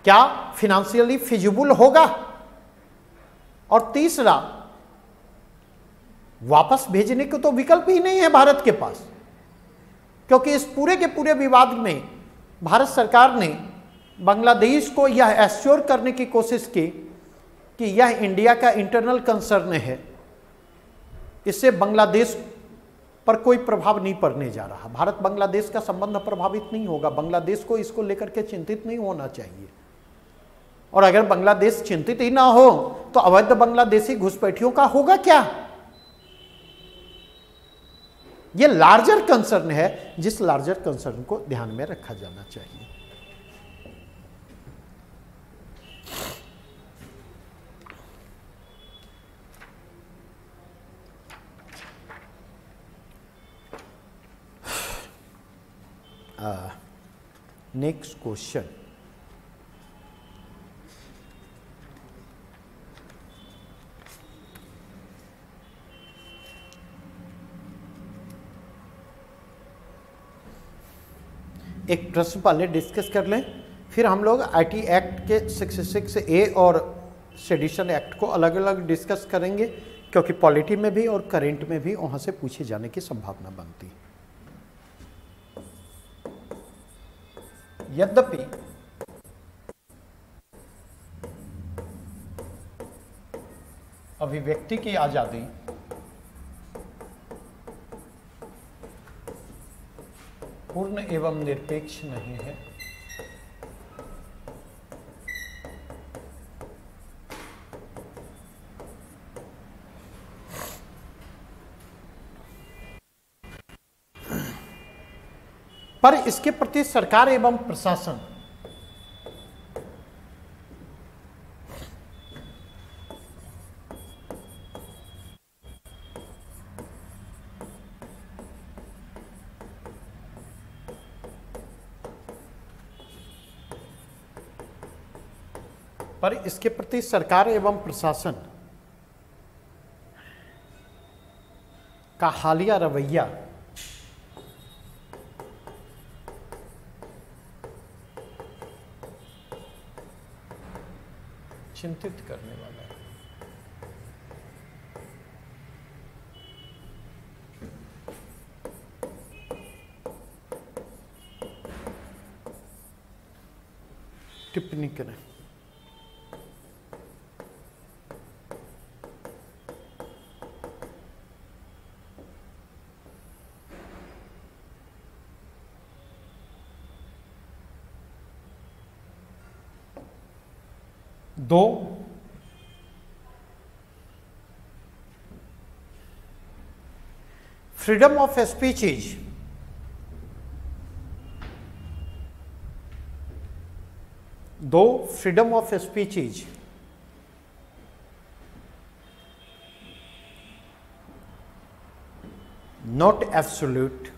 A: क्या फिनेंशियली फिजिबल होगा। और तीसरा, वापस भेजने को तो विकल्प ही नहीं है भारत के पास, क्योंकि इस पूरे के पूरे विवाद में भारत सरकार ने बांग्लादेश को यह एश्योर करने की कोशिश की कि यह इंडिया का इंटरनल कंसर्न है, इससे बांग्लादेश पर कोई प्रभाव नहीं पड़ने जा रहा, भारत बांग्लादेश का संबंध प्रभावित नहीं होगा, बांग्लादेश को इसको लेकर के चिंतित नहीं होना चाहिए। और अगर बांग्लादेश चिंतित ही ना हो तो अवैध बांग्लादेशी घुसपैठियों का होगा क्या। यह लार्जर कंसर्न है जिस लार्जर कंसर्न को ध्यान में रखा जाना चाहिए। नेक्स्ट क्वेश्चन, एक प्रश्न पहले डिस्कस कर लें, फिर हम लोग आईटी एक्ट के 66A और सेडिशन एक्ट को अलग अलग डिस्कस करेंगे, क्योंकि पॉलिटी में भी और करेंट में भी वहां से पूछे जाने की संभावना बनती है। यद्यपि अभिव्यक्ति की आजादी पूर्ण एवं निरपेक्ष नहीं है, पर इसके प्रति सरकार एवं प्रशासन का हालिया रवैया चिंतित करने वाला है। टिप्पणी करें। दो, freedom of speech is freedom of speech is not absolute,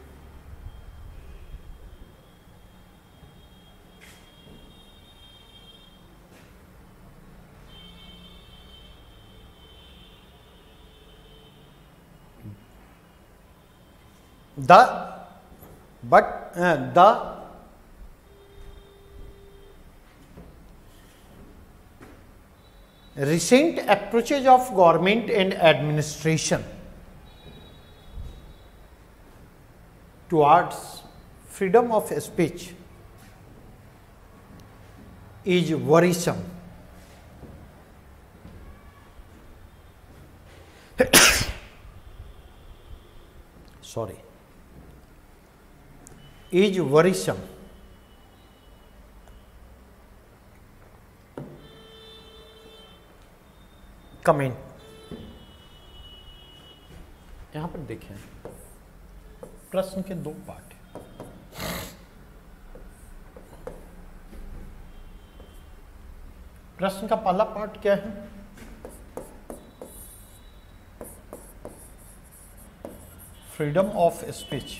A: the recent approaches of government and administration towards freedom of speech is worrisome. Sorry. Is worrisome. Comment यहां पर देखें, प्रश्न के दो पार्ट हैं। प्रश्न का पहला पार्ट क्या है? Freedom of speech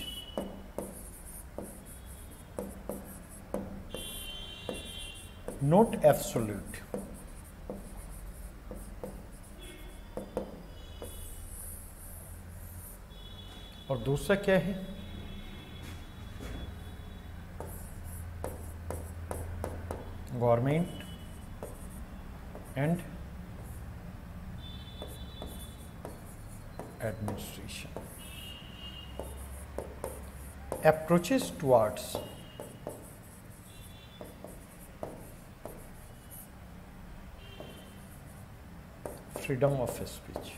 A: not absolute. और दूसरा क्या है? Government and administration approaches towards freedom of speech.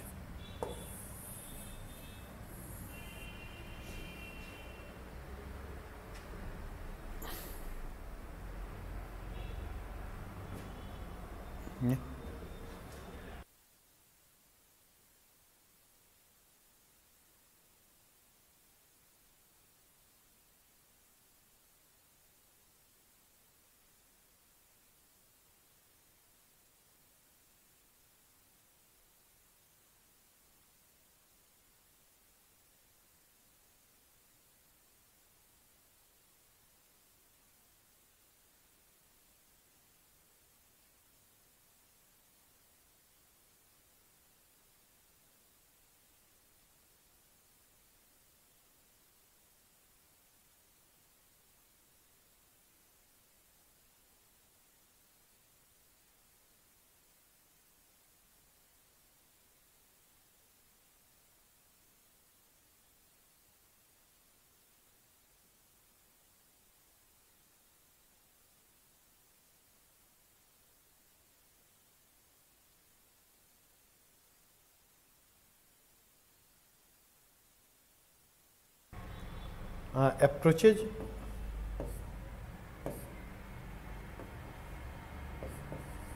A: Approaches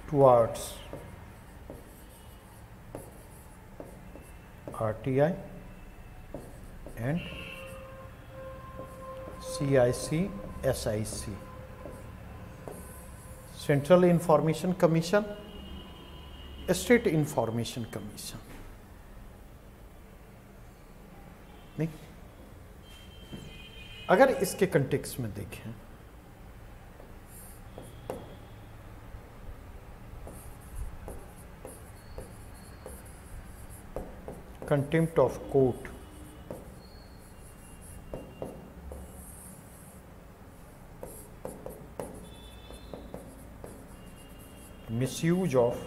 A: towards RTI and CIC SIC Central Information Commission, State Information Commission। नहीं, अगर इसके कंटेक्स्ट में देखें, contempt of court, misuse of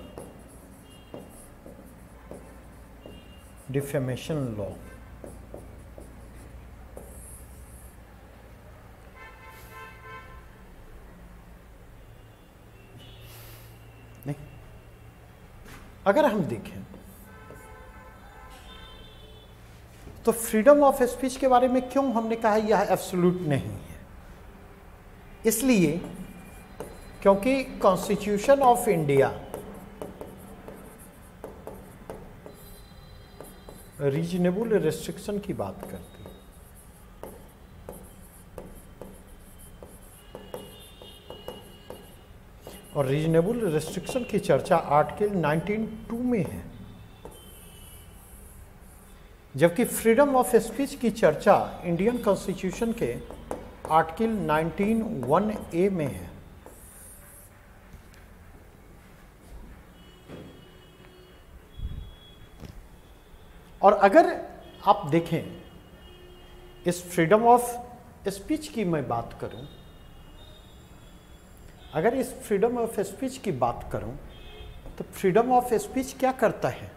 A: defamation law, अगर हम देखें तो फ्रीडम ऑफ स्पीच के बारे में क्यों हमने कहा यह एब्सोल्यूट नहीं है? इसलिए क्योंकि constitution of India reasonable restriction की बात करती है। और रीजनेबल रेस्ट्रिक्शन की चर्चा आर्टिकल 19(2) में है, जबकि फ्रीडम ऑफ स्पीच की चर्चा इंडियन कॉन्स्टिट्यूशन के आर्टिकल 19(1)(a) में है। और अगर आप देखें, इस फ्रीडम ऑफ स्पीच की मैं बात करूं, अगर इस फ्रीडम ऑफ स्पीच की बात करूं तो फ्रीडम ऑफ स्पीच क्या करता है?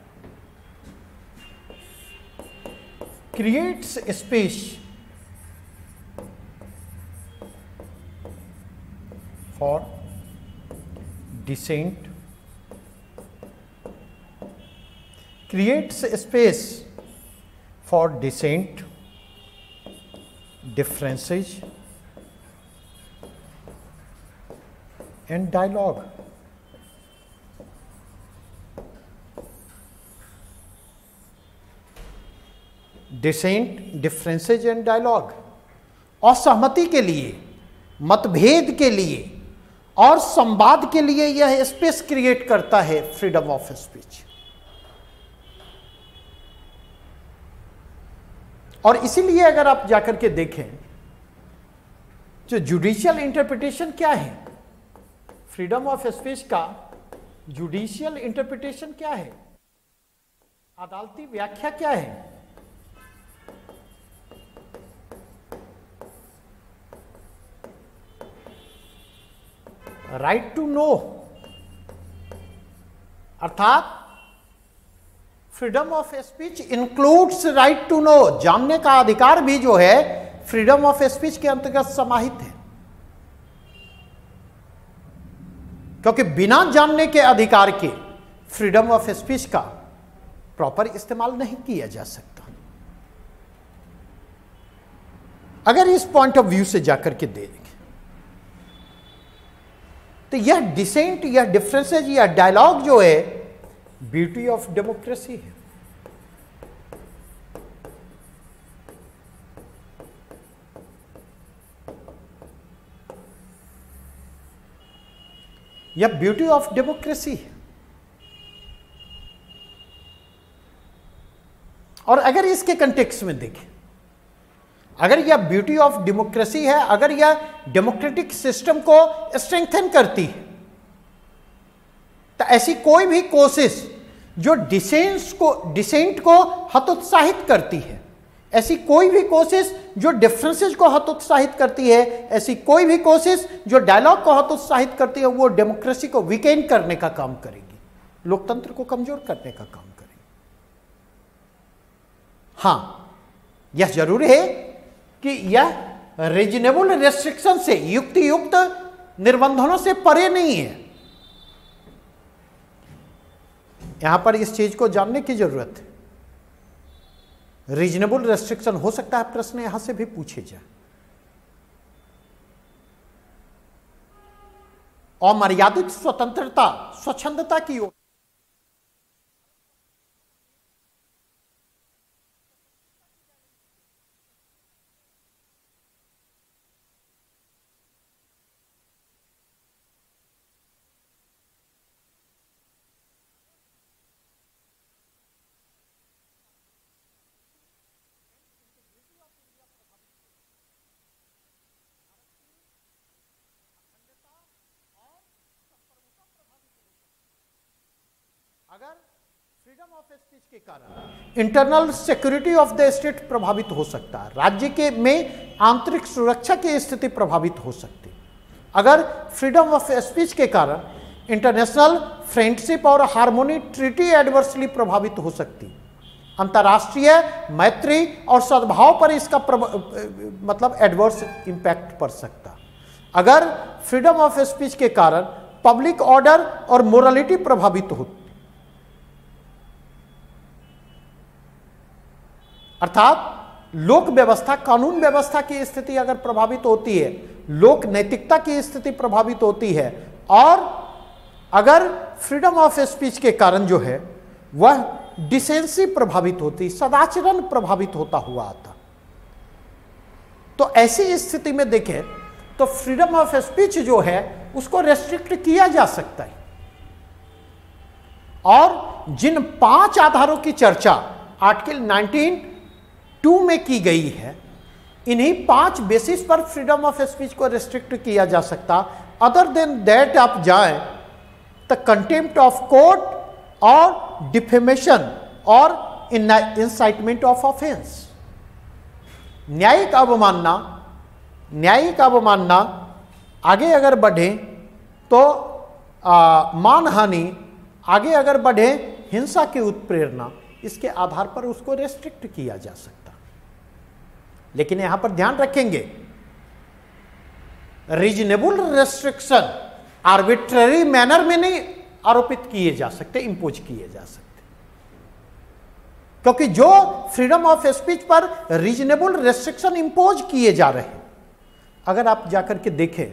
A: Creates space for dissent creates space for dissent, differences and dialogue. Dissent, differences and dialogue, असहमति के लिए, मतभेद के लिए और संवाद के लिए यह स्पेस क्रिएट करता है फ्रीडम ऑफ स्पीच। और इसीलिए अगर आप जाकर के देखें जो जुडिशियल इंटरप्रिटेशन क्या है, फ्रीडम ऑफ स्पीच का जुडिशियल इंटरप्रिटेशन क्या है, अदालती व्याख्या क्या है, राइट टू नो, अर्थात freedom of speech includes right to know, जानने का अधिकार भी जो है फ्रीडम ऑफ स्पीच के अंतर्गत समाहित है। क्योंकि बिना जानने के अधिकार के फ्रीडम ऑफ स्पीच का प्रॉपर इस्तेमाल नहीं किया जा सकता। अगर इस पॉइंट ऑफ व्यू से जाकर के देखें तो यह डिसेंट या डिफरेंसेज या डायलॉग जो है ब्यूटी ऑफ डेमोक्रेसी है। यह ब्यूटी ऑफ डेमोक्रेसी है। और अगर इसके कंटेक्स्ट में देखें, अगर यह ब्यूटी ऑफ डेमोक्रेसी है, अगर यह डेमोक्रेटिक सिस्टम को स्ट्रेंथन करती है, तो ऐसी कोई भी कोशिश जो डिसेंट को हतोत्साहित करती है, ऐसी कोई भी कोशिश जो डिफरेंसेस को हतोत्साहित करती है, ऐसी कोई भी कोशिश जो डायलॉग को हतोत्साहित करती है, वो डेमोक्रेसी को वीकेंड करने का काम करेगी, लोकतंत्र को कमजोर करने का काम करेगी। हां, यह जरूर है कि यह रीजनेबल रेस्ट्रिक्शन से, युक्ति युक्त निर्बंधनों से परे नहीं है। यहां पर इस चीज को जानने की जरूरत है। रीजनेबल रेस्ट्रिक्शन हो सकता है, प्रश्न यहां से भी पूछे जाए। अमर्यादित स्वतंत्रता, स्वच्छंदता की ओर अगर फ्रीडम ऑफ स्पीच के कारण internal security of the state प्रभावित हो सकता है, राज्य के में आंतरिक सुरक्षा की स्थिति प्रभावित हो सकती है। अगर फ्रीडम ऑफ स्पीच के कारण इंटरनेशनल फ्रेंडशिप और हार्मोनी ट्रीटी एडवर्सली प्रभावित हो सकती है, अंतर्राष्ट्रीय मैत्री और सद्भाव पर इसका मतलब एडवर्स इंपैक्ट पड़ सकता। अगर फ्रीडम ऑफ स्पीच के कारण पब्लिक ऑर्डर और मोरालिटी प्रभावित होती, अर्थात लोक व्यवस्था, कानून व्यवस्था की स्थिति अगर प्रभावित होती है, लोक नैतिकता की स्थिति प्रभावित होती है, और अगर फ्रीडम ऑफ स्पीच के कारण जो है वह डिसेंसी प्रभावित होती, सदाचरण प्रभावित होता हुआ आता, तो ऐसी स्थिति में देखें तो फ्रीडम ऑफ स्पीच जो है उसको रेस्ट्रिक्ट किया जा सकता है। और जिन 5 आधारों की चर्चा आर्टिकल 19(2) में की गई है, इन्हीं 5 बेसिस पर फ्रीडम ऑफ स्पीच को रेस्ट्रिक्ट किया जा सकता। अदर देन दैट आप जाएं तो कंटेम्प्ट ऑफ कोर्ट और डिफेमेशन और इंसाइटमेंट ऑफ ऑफेंस, न्यायिक अवमानना आगे अगर बढ़े तो मानहानि, आगे अगर बढ़े हिंसा की उत्प्रेरणा, इसके आधार पर उसको रेस्ट्रिक्ट किया जा सकता। लेकिन यहां पर ध्यान रखेंगे, रीजनेबल रेस्ट्रिक्शन आर्बिट्ररी मैनर में नहीं आरोपित किए जा सकते, इंपोज किए जा सकते, क्योंकि जो फ्रीडम ऑफ स्पीच पर रीजनेबल रेस्ट्रिक्शन इंपोज किए जा रहे हैं, अगर आप जाकर के देखें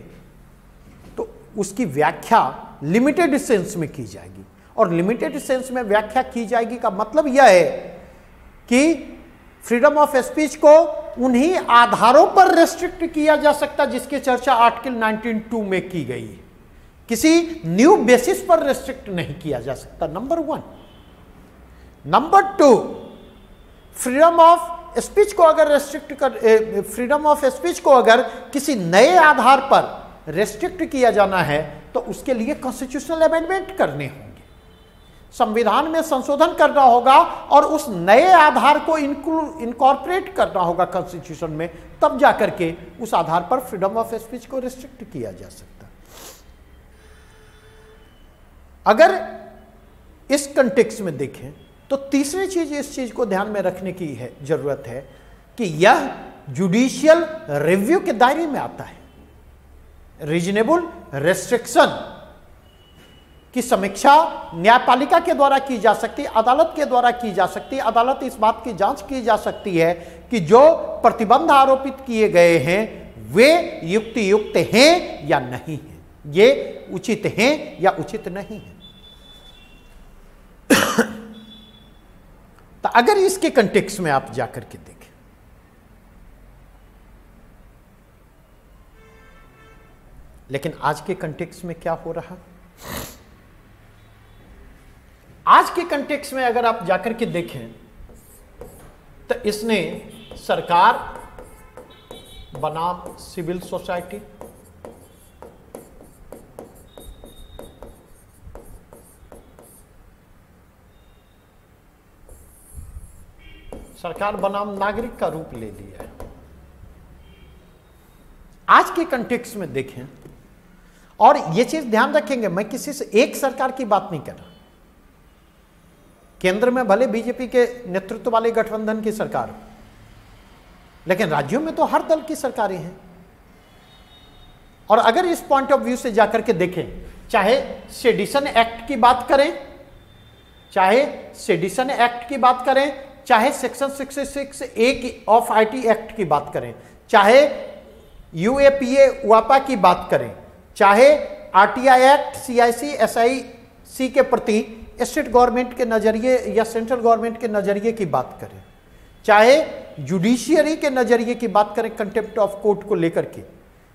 A: तो उसकी व्याख्या लिमिटेड सेंस में की जाएगी। और लिमिटेड सेंस में व्याख्या की जाएगी का मतलब यह है कि फ्रीडम ऑफ स्पीच को उन्हीं आधारों पर रेस्ट्रिक्ट किया जा सकता जिसकी चर्चा आर्टिकल 19(2) में की गई है, किसी न्यू बेसिस पर रेस्ट्रिक्ट नहीं किया जा सकता, number 1। Number 2, freedom of speech को अगर रेस्ट्रिक्ट कर फ्रीडम ऑफ स्पीच को अगर किसी नए आधार पर रेस्ट्रिक्ट किया जाना है तो उसके लिए कॉन्स्टिट्यूशनल अमेंडमेंट करने होंगे, संविधान में संशोधन करना होगा और उस नए आधार को इनकॉर्पोरेट करना होगा कॉन्स्टिट्यूशन में, तब जाकर के उस आधार पर फ्रीडम ऑफ स्पीच को रेस्ट्रिक्ट किया जा सकता। अगर इस कंटेक्स्ट में देखें तो तीसरी चीज इस चीज को ध्यान में रखने की है जरूरत है कि यह जुडिशियल रिव्यू के दायरे में आता है। रीजनेबल रेस्ट्रिक्शन की समीक्षा न्यायपालिका के द्वारा की जा सकती है, अदालत के द्वारा की जा सकती है। अदालत इस बात की जांच की जा सकती है कि जो प्रतिबंध आरोपित किए गए हैं वे युक्त हैं या नहीं हैं, ये उचित हैं या उचित नहीं है। तो अगर इसके कंटेक्स्ट में आप जाकर के देखें, लेकिन आज के कंटेक्स्ट में क्या हो रहा, आज के कंटेक्स्ट में अगर आप जाकर के देखें तो इसने सरकार बनाम सिविल सोसाइटी, सरकार बनाम नागरिक का रूप ले लिया है। आज के कंटेक्स्ट में देखें, और यह चीज ध्यान रखेंगे, मैं किसी से एक सरकार की बात नहीं कर रहा, केंद्र में भले बीजेपी के नेतृत्व वाले गठबंधन की सरकार, लेकिन राज्यों में तो हर दल की सरकारें हैं। और अगर इस पॉइंट ऑफ व्यू से जाकर के देखें, चाहे सेडिशन एक्ट की बात करें, चाहे सेडिशन एक्ट की बात करें, चाहे section 66A of IT act की बात करें, चाहे यूएपीए वापा की बात करें, चाहे आरटीआई एक्ट, सीआईसी, एसआईसी के प्रति स्टेट गवर्नमेंट के नजरिए या सेंट्रल गवर्नमेंट के नजरिए की बात करें, चाहे जुडिशियरी के नजरिए की बात करें कंटेम्प्ट ऑफ कोर्ट को लेकर के,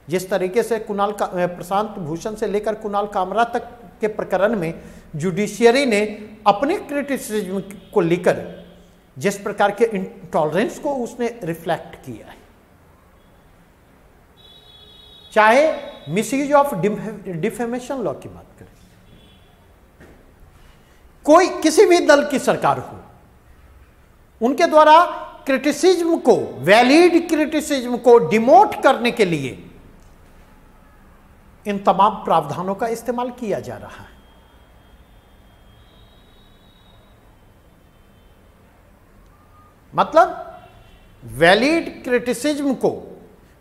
A: जिस तरीके से प्रशांत भूषण से लेकर कुणाल कामरा तक के प्रकरण में जुडिशियरी ने अपने क्रिटिसिज्म को लेकर जिस प्रकार के इंटॉलरेंस को उसने रिफ्लेक्ट किया है, चाहे मिसयूज ऑफ डिफेमेशन लॉ की बात करें, कोई किसी भी दल की सरकार हो, उनके द्वारा क्रिटिसिज्म को, वैलिड क्रिटिसिज्म को डिमोट करने के लिए इन तमाम प्रावधानों का इस्तेमाल किया जा रहा है। मतलब वैलिड क्रिटिसिज्म को,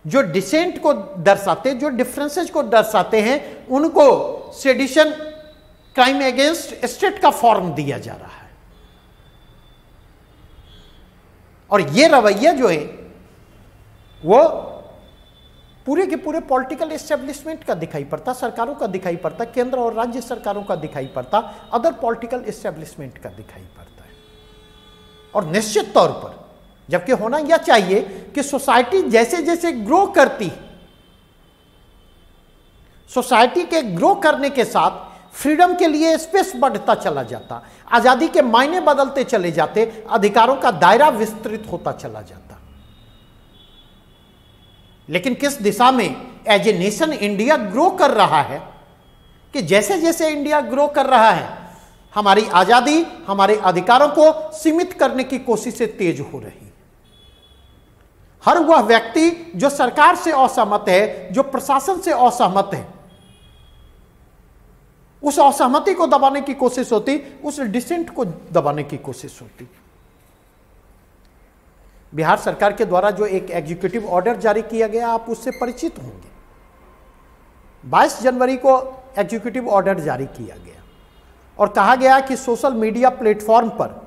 A: जो डिसेंट को दर्शाते, जो डिफरेंसेस को दर्शाते हैं, उनको सेडिशन क्राइम अगेंस्ट स्टेट का फॉर्म दिया जा रहा है। और यह रवैया जो है वो पूरे के पूरे पॉलिटिकल एस्टेब्लिशमेंट का दिखाई पड़ता, सरकारों का दिखाई पड़ता, केंद्र और राज्य सरकारों का दिखाई पड़ता, अदर पॉलिटिकल एस्टेब्लिशमेंट का दिखाई पड़ता है। और निश्चित तौर पर जबकि होना यह चाहिए कि सोसाइटी जैसे जैसे ग्रो करती, सोसाइटी के ग्रो करने के साथ फ्रीडम के लिए स्पेस बढ़ता चला जाता, आजादी के मायने बदलते चले जाते, अधिकारों का दायरा विस्तृत होता चला जाता। लेकिन किस दिशा में as a nation India grow कर रहा है कि जैसे जैसे इंडिया ग्रो कर रहा है, हमारी आजादी, हमारे अधिकारों को सीमित करने की कोशिशें तेज हो रही। हर वह व्यक्ति जो सरकार से असहमत है, जो प्रशासन से असहमत है, उस असहमति को दबाने की कोशिश होती, उस डिसेंट को दबाने की कोशिश होती। बिहार सरकार के द्वारा जो एक एग्जीक्यूटिव ऑर्डर जारी किया गया, आप उससे परिचित होंगे। 22 जनवरी को एग्जीक्यूटिव ऑर्डर जारी किया गया और कहा गया कि सोशल मीडिया प्लेटफॉर्म पर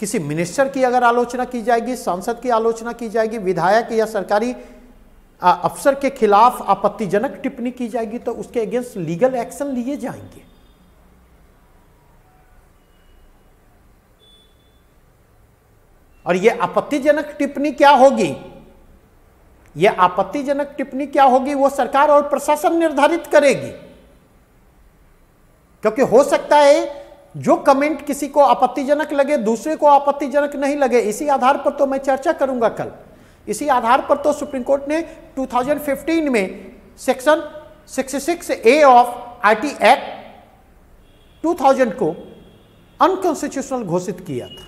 A: किसी मिनिस्टर की अगर आलोचना की जाएगी, सांसद की आलोचना की जाएगी, विधायक या सरकारी अफसर के खिलाफ आपत्तिजनक टिप्पणी की जाएगी तो उसके अगेंस्ट लीगल एक्शन लिए जाएंगे। और यह आपत्तिजनक टिप्पणी क्या होगी, यह आपत्तिजनक टिप्पणी क्या होगी वो सरकार और प्रशासन निर्धारित करेगी। क्योंकि हो सकता है जो कमेंट किसी को आपत्तिजनक लगे दूसरे को आपत्तिजनक नहीं लगे। इसी आधार पर तो मैं चर्चा करूंगा कल। इसी आधार पर तो सुप्रीम कोर्ट ने 2015 में section 66A of IT act 2000 को अनकॉन्स्टिट्यूशनल घोषित किया था,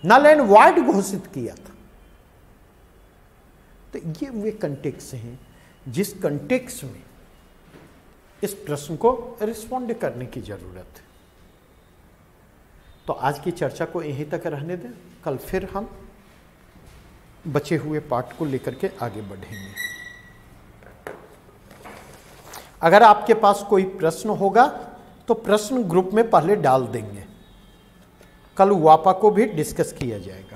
A: नल एंड वॉइड घोषित किया था। तो ये वे कंटेक्स हैं जिस कंटेक्स में इस प्रश्न को रिस्पॉन्ड करने की जरूरत है। तो आज की चर्चा को यहीं तक रहने दें, कल फिर हम बचे हुए पार्ट को लेकर के आगे बढ़ेंगे। अगर आपके पास कोई प्रश्न होगा तो प्रश्न ग्रुप में पहले डाल देंगे, कल वापा को भी डिस्कस किया जाएगा।